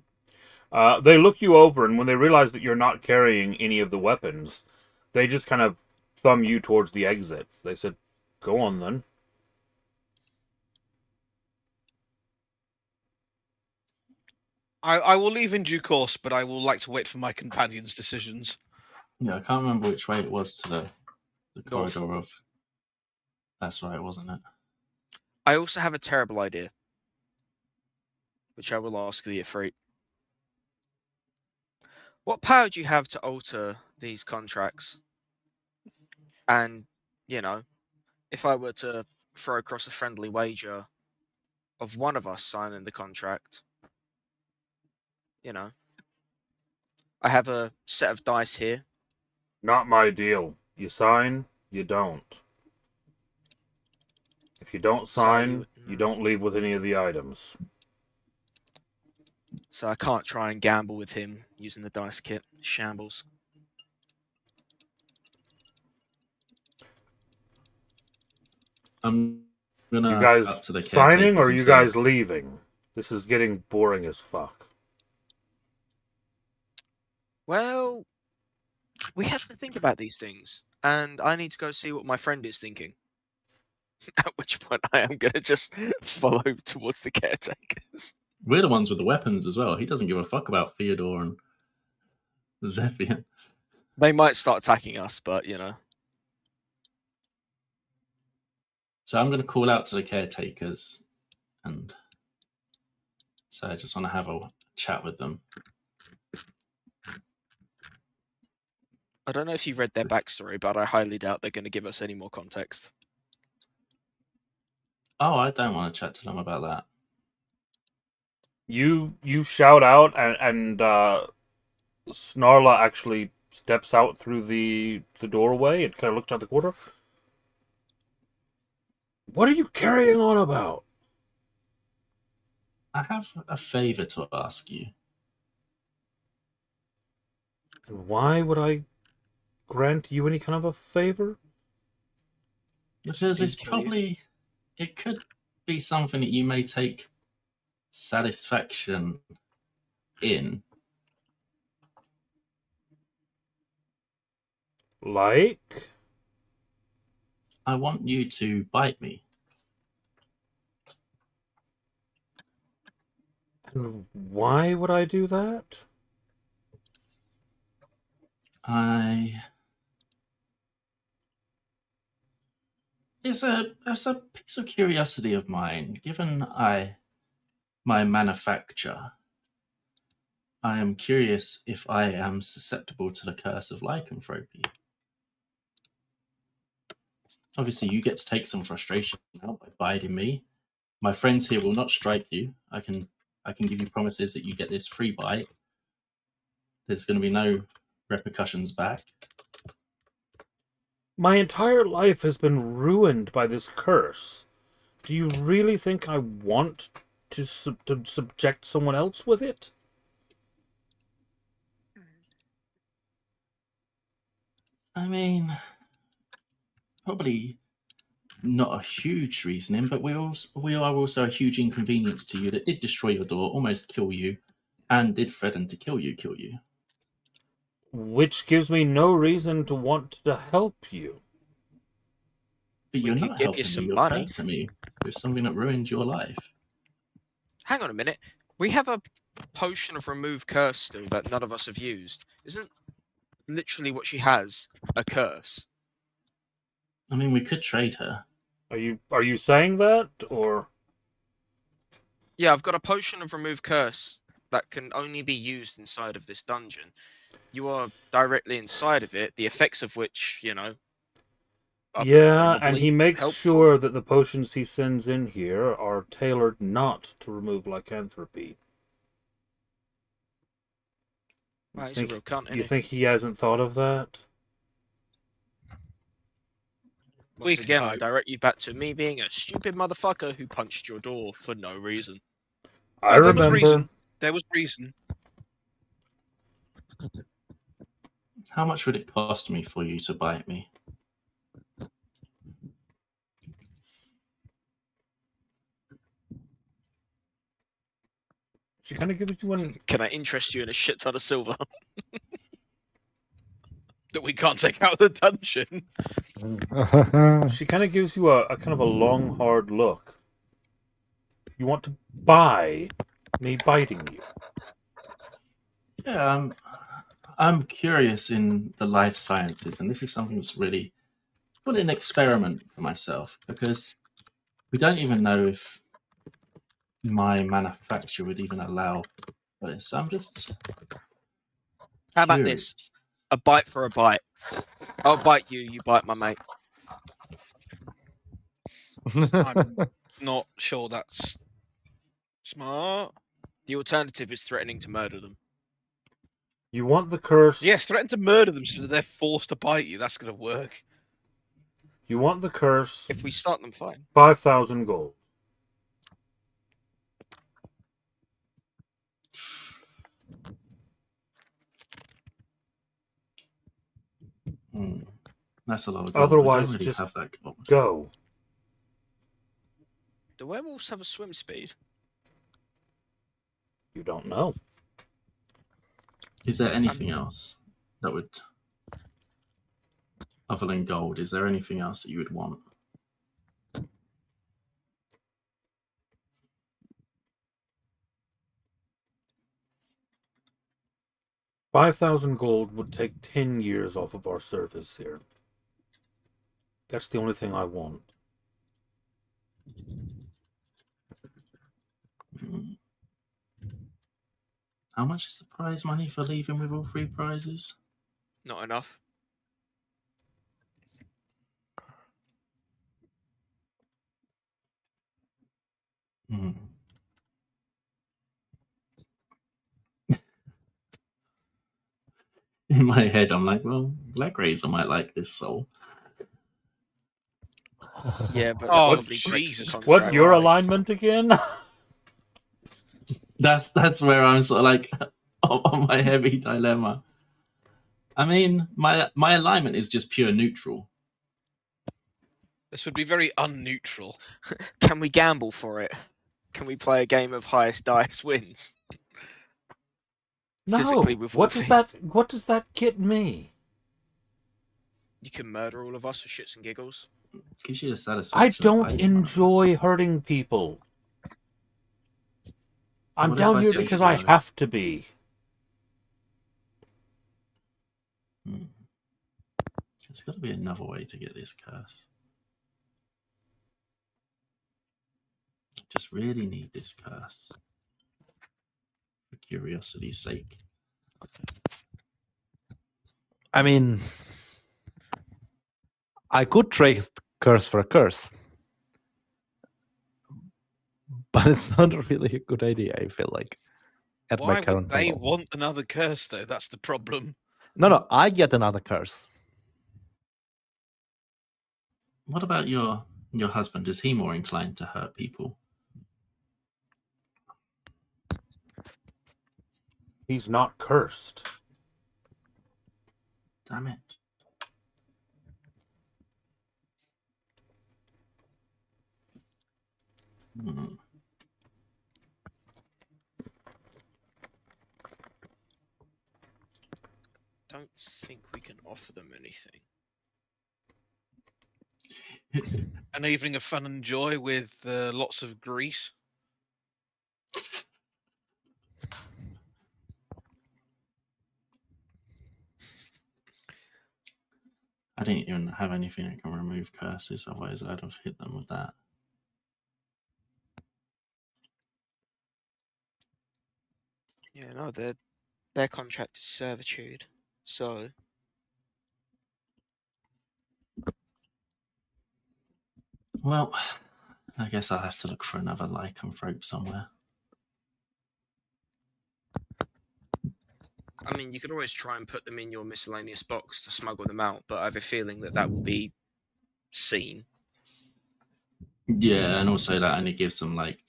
They look you over, and when they realize that you're not carrying any of the weapons, they just kind of thumb you towards the exit. They said, "Go on, then." I will leave in due course, but I will like to wait for my companion's decisions. Yeah, I can't remember which way it was to the North. corridor of... That's right, wasn't it? I also have a terrible idea, which I will ask the Ifrit. What power do you have to alter these contracts? And, if I were to throw across a friendly wager of one of us signing the contract, I have a set of dice here. Not my deal. You sign, you don't. If you don't sign, you don't leave with any of the items. So I can't try and gamble with him using the dice kit. Shambles. I'm gonna You up guys to the signing, or caretakers are and you say, guys leaving? This is getting boring as fuck. Well, we have to think about these things, and I need to go see what my friend is thinking. At which point I am going to just follow towards the caretakers. We're the ones with the weapons as well. He doesn't give a fuck about Theodore and Zephian. They might start attacking us, but So I'm going to call out to the caretakers and say I just want to have a chat with them. I don't know if you've read their backstory, but I highly doubt they're going to give us any more context. Oh, I don't want to chat to them about that. You shout out, and Snarla actually steps out through the doorway and kind of looks out the corner. What are you carrying on about? I have a favor to ask you. And why would I grant you any kind of a favor? Because it's Kill you. probably, it could be something that you may take satisfaction in. Like? I want you to bite me. And why would I do that? It's a piece of curiosity of mine. Given my manufacture, I am curious if I am susceptible to the curse of lycanthropy. Obviously, you get to take some frustration out by biting me. My friends here will not strike you. I can give you promises that you get this free bite. There's going to be no repercussions back. My entire life has been ruined by this curse. Do you really think I want to subject someone else with it? I mean, probably not a huge reasoning, but we are also a huge inconvenience to you that did destroy your door, almost kill you, and did threaten to kill you. Which gives me no reason to want to help you. But We you're could not give you helping some me. You're money. cursing me with something that ruined your life. Hang on a minute. We have a potion of remove curse still that none of us have used. Isn't literally what she has a curse? I mean, we could trade her. Are you saying that, or? Yeah, I've got a potion of remove curse that can only be used inside of this dungeon. You are directly inside of it, the effects of which, are Yeah, and he probably makes helpful. sure that the potions he sends in here are tailored not to remove lycanthropy. Wow, he's a real cunt, isn't You he? think he hasn't thought of that? Once again, I direct you back to me being a stupid motherfucker who punched your door for no reason. I There was remember. reason. There was reason. How much would it cost me for you to bite me? She kind of gives you one. Can I interest you in a shit ton of silver? That we can't take out of the dungeon. She kind of gives you a kind of a long, hard look. You want to buy me biting you? Yeah, I'm curious in the life sciences, and this is something that's really quite an experiment for myself, because we don't even know if my manufacturer would even allow for this. I'm just How about curious. this? A bite for a bite. I'll bite you, you bite my mate. I'm not sure that's smart. The alternative is threatening to murder them. You want the curse? Yes, threaten to murder them so that they're forced to bite you. That's going to work. You want the curse? If we start them, fine. 5,000 gold. That's a lot of gold. Otherwise, we don't really just have that gold. go. Do werewolves have a swim speed? You don't know. Is there anything else that would, other than gold, is there anything else that you would want? $5,000 gold would take 10 years off of our service here. That's the only thing I want. How much is the prize money for leaving with all 3 prizes? Not enough. Hmm. In my head, I'm like, well, Black Razor might like this soul. Yeah, but Oh, that probably breaks the Jesus contract. What's your Christ. alignment again? That's where I'm sort of like on my heavy dilemma. I mean, my alignment is just pure neutral. This would be very unneutral. Can we gamble for it? Can we play a game of highest dice wins? No. Physically with What does that get me? You can murder all of us for shits and giggles. Gives you the I satisfaction. don't enjoy hurting people. I'm What if down I here say because to I you- have to be. There's got to be another way to get this curse. I just really need this curse. For curiosity's sake. I mean, I could trade curse for a curse, but it's not really a good idea. I feel like at my Why current would they level. want another curse, though? That's the problem. No, I get another curse. What about your husband? Is he more inclined to hurt people? He's not cursed. Damn it. Hmm. Don't think we can offer them anything. An evening of fun and joy with lots of grease. I didn't even have anything that can remove curses, otherwise I'd have hit them with that. Yeah, no, their contract is servitude, so Well, I guess I'll have to look for another lycanthrope somewhere. I mean, you could always try and put them in your miscellaneous box to smuggle them out, but I have a feeling that will be seen. Yeah, and also that only gives them like,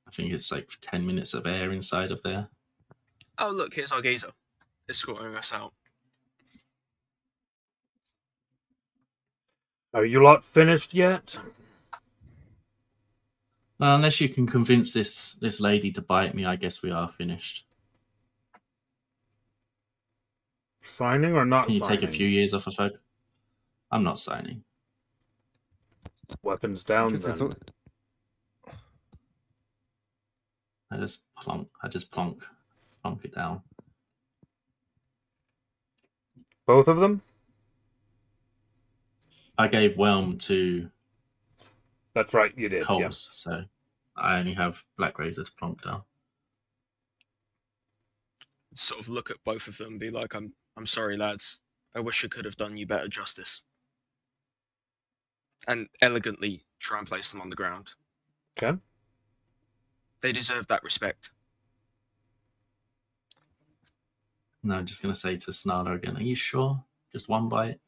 I think it's like 10 minutes of air inside of there. Oh, look, here's our geezer escorting us out. Are you lot finished yet? Well, unless you can convince this lady to bite me, I guess we are finished. Signing or not Can you signing? take a few years off of folk? I'm not signing. Weapons down Interesting, then. so- I just plonk it down. Both of them? I gave Whelm to That's right, you did. Coles, so I only have Black Razor to plonk down. Sort of look at both of them and be like, I'm sorry, lads. I wish I could have done you better justice. And elegantly try and place them on the ground. Okay. They deserve that respect. No, I'm just going to say to Snarler again, are you sure? Just one bite?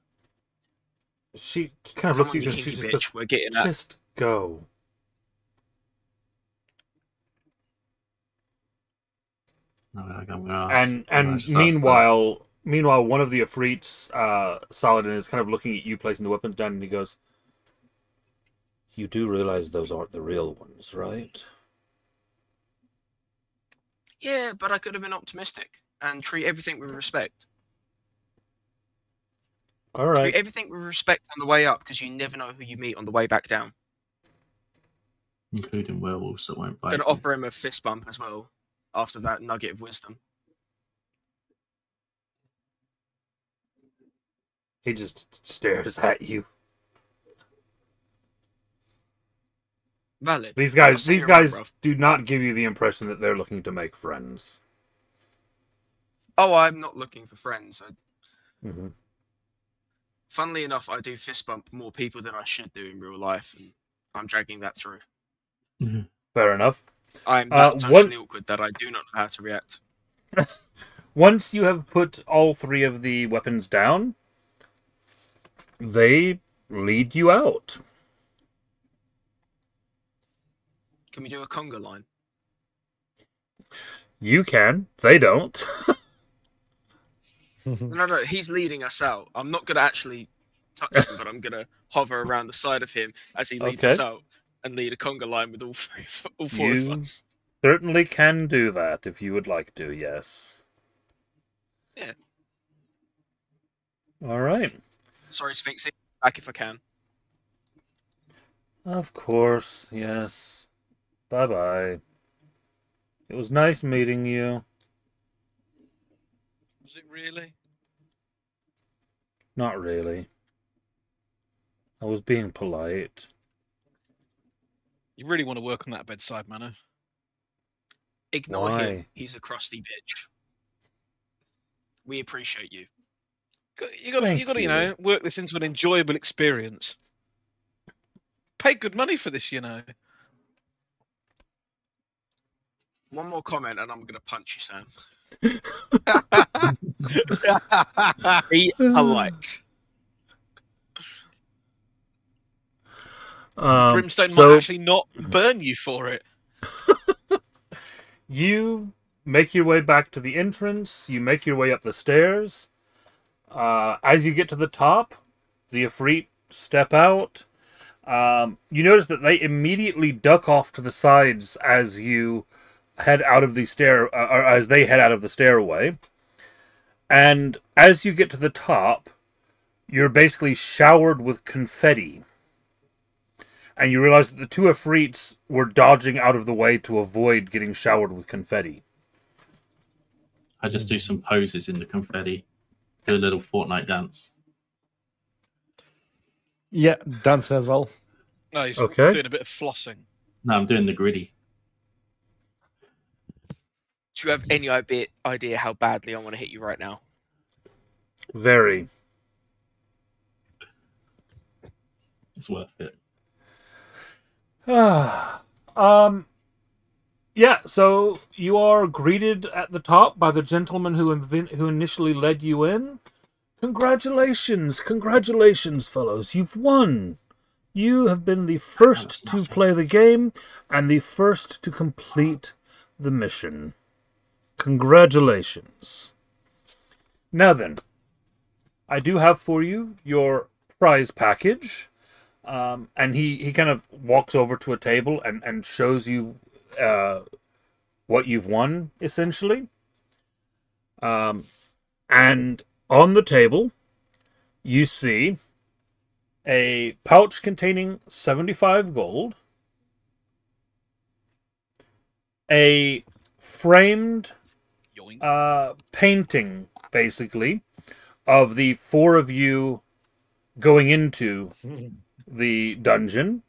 She kind of Come looks on, at you you and she kinky just bitch. goes, We're getting that. just go. No, I'm going to ask. And meanwhile, one of the Afrits, Saladin, is kind of looking at you placing the weapons down, and he goes, "You do realize those aren't the real ones, right?" Yeah, but I could have been optimistic and treat everything with respect. All right. Treat everything with respect on the way up, because you never know who you meet on the way back down. Including werewolves that won't bite. Gonna offer him a fist bump as well after that nugget of wisdom. He just stares at you. Valid. These I'm not guys saying you're wrong, bruv. do not give you the impression that they're looking to make friends. Oh, I'm not looking for friends. Mhm. Funnily enough, I do fist bump more people than I should do in real life, and I'm dragging that through. Fair enough. I'm that One socially awkward that I do not know how to react. Once you have put all 3 of the weapons down, they lead you out. Can we do a conga line? You can. They don't. No, he's leading us out. I'm not gonna actually touch him, but I'm gonna hover around the side of him as he leads us Okay. out and lead a conga line with all 4 of You us. certainly can do that if you would like to, yes. Yeah. All right. Sorry, Sphinxy. Back if I can. Of course, yes. Bye-bye. It was nice meeting you. Was it really? Not really. I was being polite. You really want to work on that bedside manner? Ignore him. Why? He's a crusty bitch. We appreciate you. You got Thank to, you. work this into an enjoyable experience. Pay good money for this, One more comment and I'm gonna punch you, Sam. Be polite. Brimstone so might actually not burn you for it. you make your way back to the entrance. You make your way up the stairs. As you get to the top, the Ifrit step out. You notice that they immediately duck off to the sides as you head out of the or as they head out of the stairway. And as you get to the top, you're basically showered with confetti. And you realize that the 2 Ifrits were dodging out of the way to avoid getting showered with confetti. I just do some poses in the confetti. Do a little Fortnite dance. Yeah, dancing as well. No, he's Okay. doing a bit of flossing. No, I'm doing the gritty. Do you have any idea how badly I want to hit you right now? Very. It's worth it. Yeah, so you are greeted at the top by the gentleman who initially led you in. Congratulations, fellows. You've won. You have been the first to play the game and the first to complete the mission. Congratulations. Now then, I do have for you your prize package. And he kind of walks over to a table and shows you what you've won, essentially. And on the table, you see a pouch containing 75 gold, a framed Yoink. painting, basically, of the 4 of you going into the dungeon.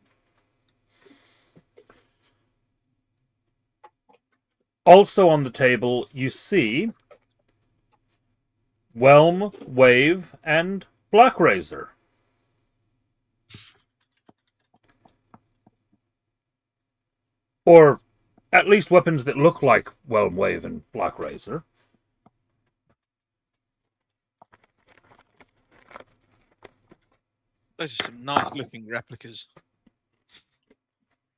Also on the table, you see Whelm, Wave, and Black Razor. Or at least weapons that look like Whelm, Wave, and Black Razor. Those are some nice looking replicas.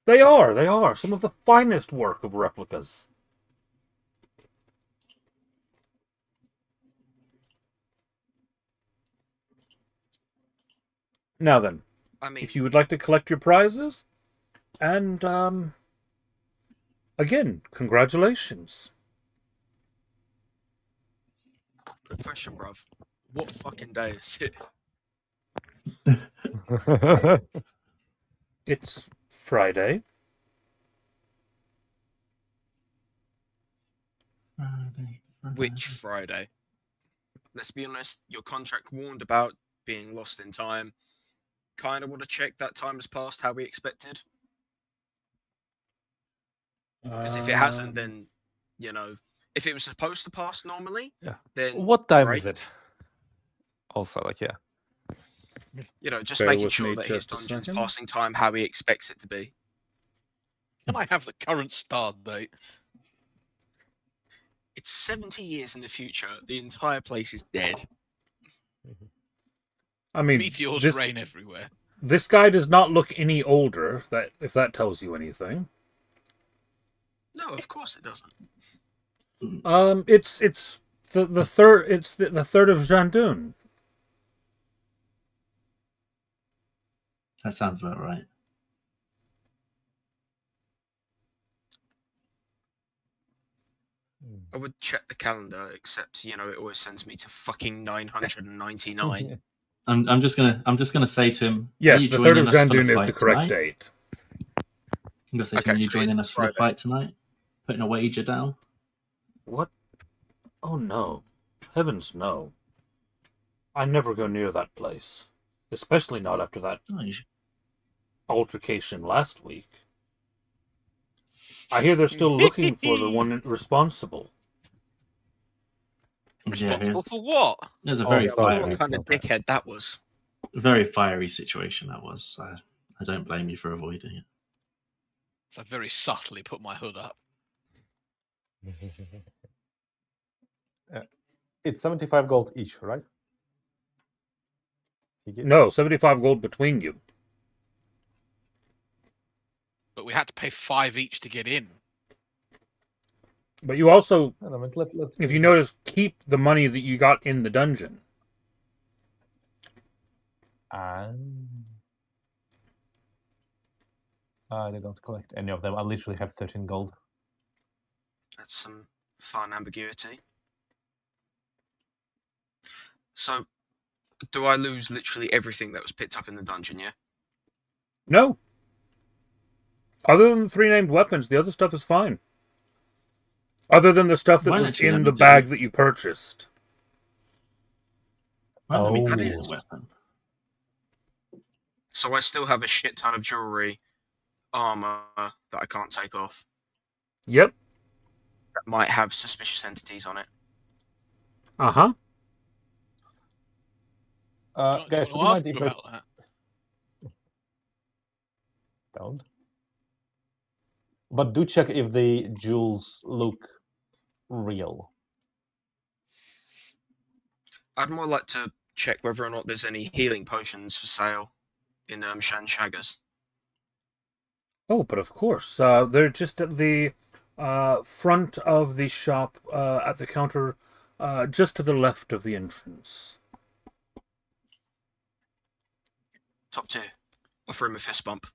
They are. Some of the finest work of replicas. Now then, if you would like to collect your prizes, and, again, congratulations. Quick question, bruv. What fucking day is it? It's Friday. Which Friday? Let's be honest, your contract warned about being lost in time. Kind of want to check that time has passed how we expected. Because if it hasn't, then, If it was supposed to pass normally, Yeah. then What time great. is it? Also, like, yeah. You know, just Bear making with sure me that his just a dungeon's second. passing time how he expects it to be. Can I have the current start date? It's 70 years in the future. The entire place is dead. I mean, Meteors rain everywhere. this guy does not look any older. If that tells you anything. No, of course it doesn't. It's the third. It's the third of Jandun. That sounds about right. I would check the calendar, except you know it always sends me to fucking 999. I'm just gonna say to him, Yes, are you the third of joining us for the Jandun is the fight correct tonight? date. I'm gonna say to Okay, him, are you so it is joining us for the Friday. fight tonight? Putting a wager down. What? Oh no! Heavens no! I never go near that place, especially not after that Oh, you should. altercation last week. I hear they're still looking for the one responsible. Responsible Yeah, for what? there's a Oh, very sorry. What fiery, kind of Okay. dickhead that was? very fiery situation that was. I don't blame you for avoiding it. So I very subtly put my hood up. It's 75 gold each, right? He gives? No, 75 gold between you. But we had to pay 5 each to get in. But you also, No, no, but let's if you notice, keep the money that you got in the dungeon. I don't collect any of them. I literally have 13 gold. That's some fun ambiguity. So, do I lose literally everything that was picked up in the dungeon, yeah? No. Other than the 3 named weapons, the other stuff is fine. Other than the stuff that Why was don't you let in me the do bag it? that you purchased. Right, let me Oh. take That the is. weapon. So I still have a shit ton of jewelry, armor that I can't take off. Yep. That might have suspicious entities on it. Uh-huh. Do Guys, you would you want mind to ask if him I about that? don't? But do check if the jewels look real. I'd more like to check whether or not there's any healing potions for sale in Shan Shaggers. Oh, but of course. They're just at the front of the shop, at the counter, just to the left of the entrance. Top 2. Offer him a fist bump.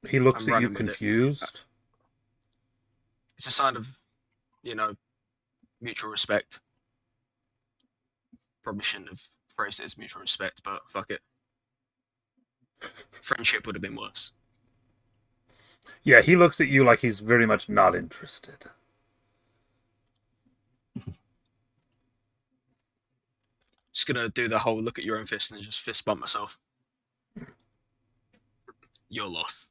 He looks I'm at you running with it. confused. It's a sign of, you know, mutual respect. Probably shouldn't have phrased it as mutual respect, but fuck it. Friendship would have been worse. Yeah, he looks at you like he's very much not interested. Just gonna do the whole look at your own fist and just fist bump myself. Your loss.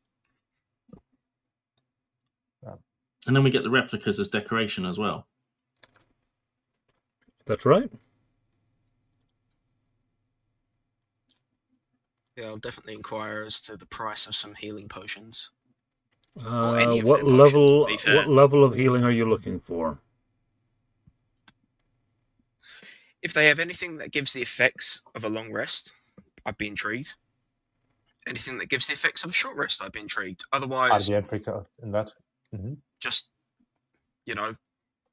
And then we get the replicas as decoration as well. That's right. Yeah, I'll definitely inquire as to the price of some healing potions. Or any of What their potions, level? to be fair. What level of healing are you looking for? If they have anything that gives the effects of a long rest, I'd be intrigued. Anything that gives the effects of a short rest, I'd be intrigued. Otherwise, RDM trick in that. just, you know,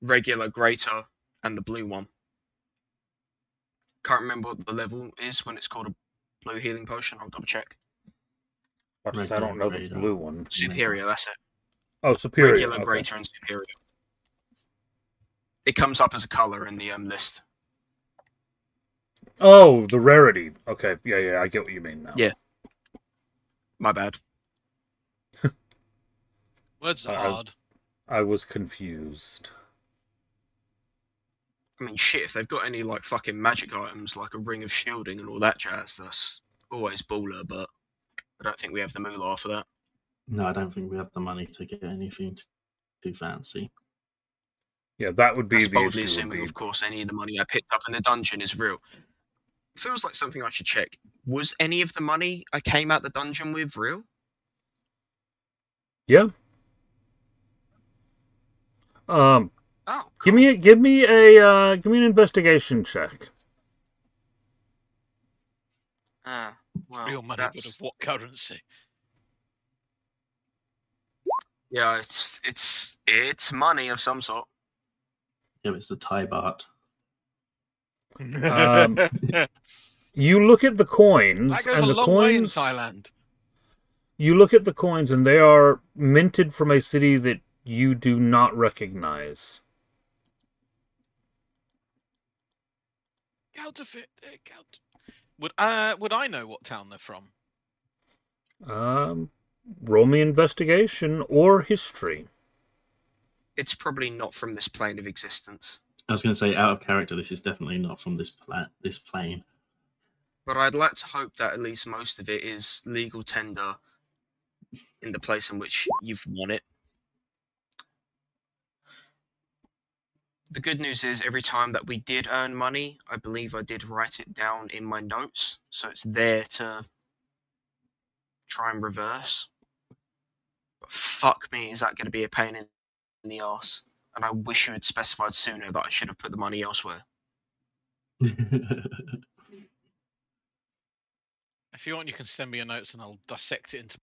regular greater and the blue one. Can't remember what the level is when it's called a blue healing potion. I'll double check. I don't know the Regular. blue one. Superior, that's it. Oh, superior. Regular, Okay. greater, and superior. It comes up as a color in the list. Oh, the rarity. Okay, yeah, I get what you mean now. Yeah. My bad. Words are hard. I was confused. I mean, shit, if they've got any, like, fucking magic items, like a ring of shielding and all that jazz, that's always baller, but I don't think we have the moolah for that. No, I don't think we have the money to get anything too fancy. Yeah, that would be That's the boldly issue. assuming, of course, any of the money I picked up in the dungeon is real. Feels like something I should check. Was any of the money I came out the dungeon with real? Yeah. Oh, Give cool. me an investigation check. Well, Real money, but of what currency? Yeah, it's money of some sort. Yeah, it's the Thai baht. You look at the coins, That goes and a the long way in coins. Thailand. You look at the coins, and they are minted from a city that you do not recognize. Counterfeit. Would I know what town they're from? Roll me investigation or history. It's probably not from this plane of existence. I was going to say, out of character, this is definitely not from this plane. But I'd like to hope that at least most of it is legal tender in the place in which you've won it. The good news is every time that we did earn money, I believe I did write it down in my notes, so it's there to try and reverse. But fuck me, is that going to be a pain in the arse? And I wish you had specified sooner that I should have put the money elsewhere. If you want, you can send me your notes and I'll dissect it into.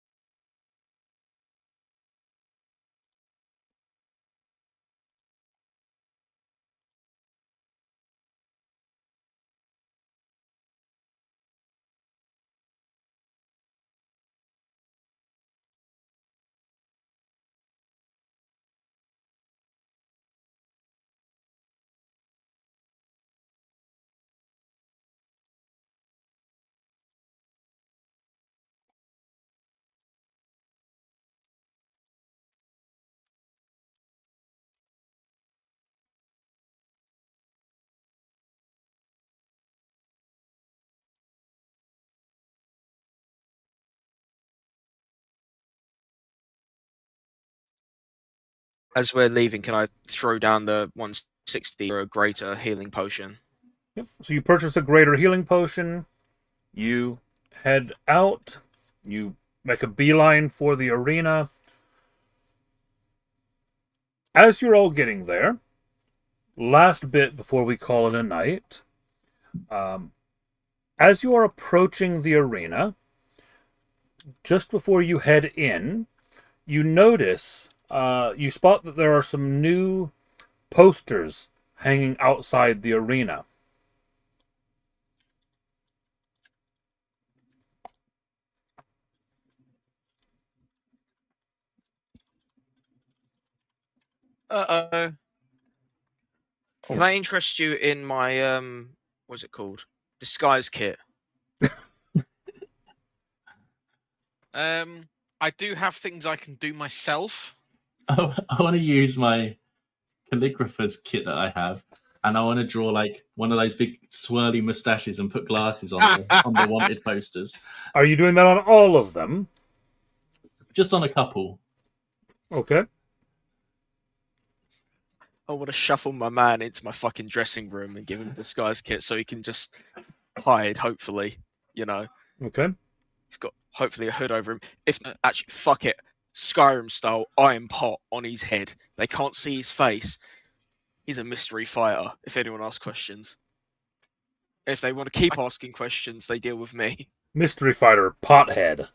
As we're leaving, can I throw down the 160 or a greater healing potion? Yep. So you purchase a greater healing potion. You head out. You make a beeline for the arena. As you're all getting there, last bit before we call it a night, as you are approaching the arena, just before you head in, you notice, you spot that there are some new posters hanging outside the arena. Uh-oh. Can I interest you in my what's it called? Disguise kit. I do have things I can do myself. I want to use my calligrapher's kit that I have, and I want to draw like one of those big swirly mustaches and put glasses on the wanted posters. Are you doing that on all of them? Just on a couple. Okay. I want to shuffle my man into my fucking dressing room and give him a disguise kit so he can just hide, hopefully, you know. Okay. He's got hopefully a hood over him. If actually, fuck it, Skyrim style, iron pot on his head. They can't see his face. He's a mystery fighter. If anyone asks questions, if they want to keep asking questions, they deal with me. Mystery fighter, pothead.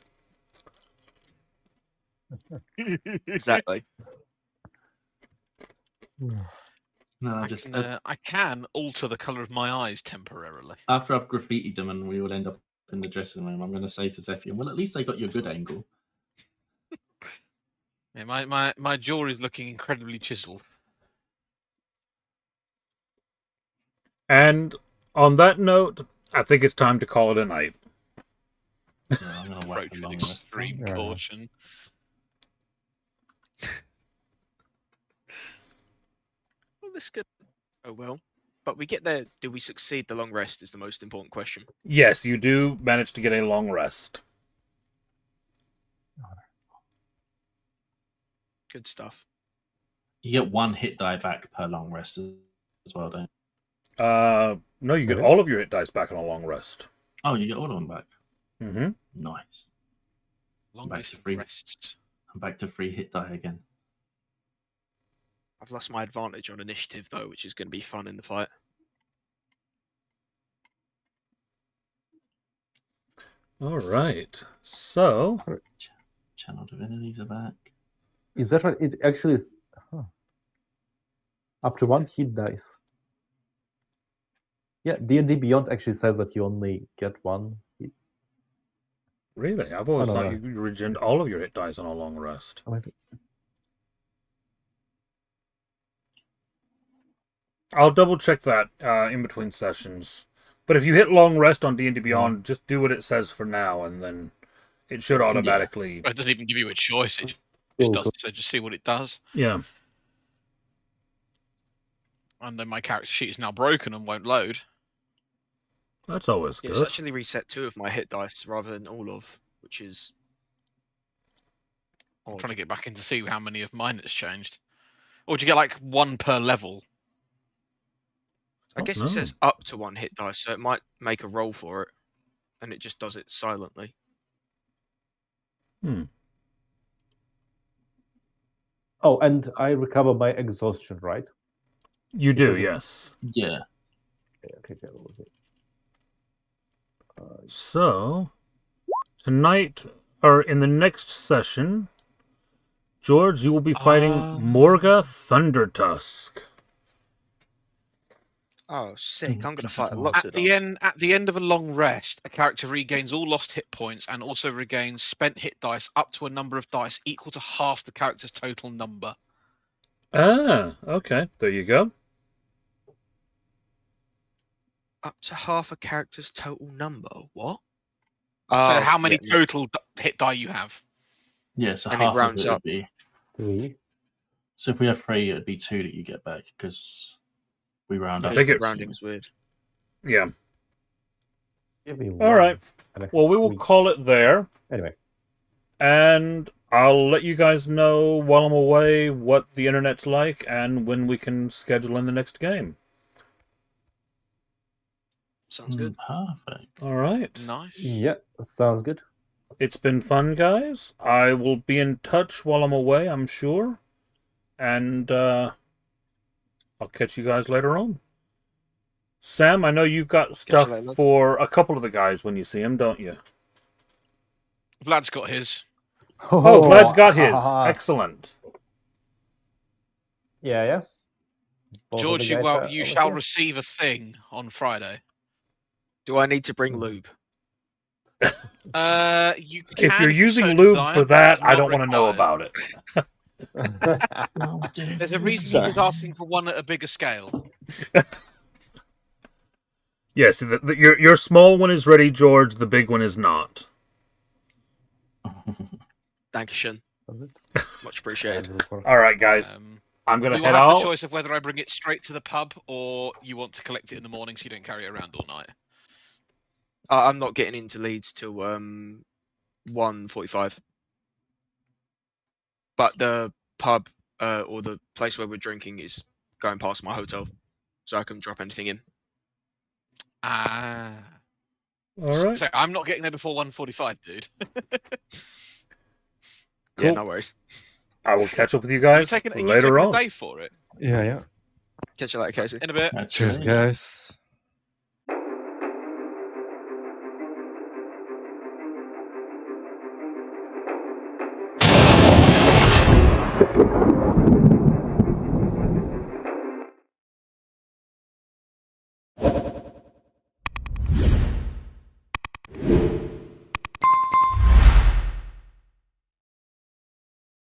Exactly. No, I can alter the colour of my eyes temporarily. After I've graffitied them and we will end up in the dressing room, I'm going to say to Zephyr, well, at least they got you a good angle. Yeah, my jaw is looking incredibly chiseled. And on that note, I think it's time to call it a night. Yeah, I'm going to whack Approach the with long rest. extreme Yeah. caution. Well, this could go well. But we get there. Do we succeed? The long rest is the most important question. Yes, you do manage to get a long rest. Good stuff. You get 1 hit die back per long rest as well, don't No, you get Okay. all of your hit dice back on a long rest. you? Oh, you get all of them back. Mm-hmm. Nice. Longest to free. rests. I'm back to 3 hit die again. I've lost my advantage on initiative though, which is going to be fun in the fight. All right. So Channel divinities are back. Is that right? It actually is up to 1 hit dice. Yeah, D&D Beyond actually says that you only get 1 hit. really, I've always no, thought no, you it's- regened all of your hit dice on a long rest. Oh, wait. I'll double check that in between sessions. But if you hit long rest on D&D Beyond, just do what it says for now, and then it should automatically. It doesn't even give you a choice. It Cool, just does. cool. So just see what it does. Yeah. And then my character sheet is now broken and won't load. That's always Yeah, good. it's actually reset 2 of my hit dice rather than all of, which is I'm odd. trying to get back in to see how many of mine it's changed. Or do you get like 1 per level? I guess no. it says up to 1 hit dice, so it might make a roll for it, and it just does it silently. Oh, and I recover my exhaustion, right? You It do, says it- yes. Yeah. Okay. So, tonight, or in the next session, George, you will be fighting Morga Thundertusk. Oh, sick! I'm gonna fight a lot At today. the end of a long rest, a character regains all lost hit points and also regains spent hit dice up to a number of dice equal to half the character's total number. Ah, okay. There you go. Up to half a character's total number. What? So Oh, how many yeah, no. total hit die you have? Yeah, so And it half of rounds it would up. be. 3. So if we have 3, it would be 2 that you get back because we round I up. think The it- rounding's weird. Yeah. Give me All 1. right. And I- Well, we will call it there, Anyway, and I'll let you guys know while I'm away what the internet's like and when we can schedule in the next game. Sounds good. Perfect. All right. Nice. yeah, sounds good. It's been fun, guys. I will be in touch while I'm away, I'm sure. And I'll catch you guys later on. Sam, I know you've got stuff later, lad. for a couple of the guys when you see them, don't you? Vlad's got his. Oh, Vlad's got his. haha. Excellent. Yeah. Both of George, the you, guys are you over shall here. receive a thing on Friday. Do I need to bring lube? You can If you're you using so lube desire, for but that, it's I not don't want to know required. about it. There's a reason he was asking for one at a bigger scale. Yes, your small one is ready, George. The big one is not. Dankeschön. Much appreciated. All right, guys. I'm going We to will head have out. the choice of whether I bring it straight to the pub or you want to collect it in the morning so you don't carry it around all night. I'm not getting into Leeds till 1:45. But the pub or the place where we're drinking is going past my hotel, so I can drop anything in. Ah. All right. So I'm not getting there before 1:45, dude. Yeah, Cool. no worries. I will catch up with you Are you guys taking later a on. day for it? Yeah. Catch you later, Casey. In a bit. Cheers, guys.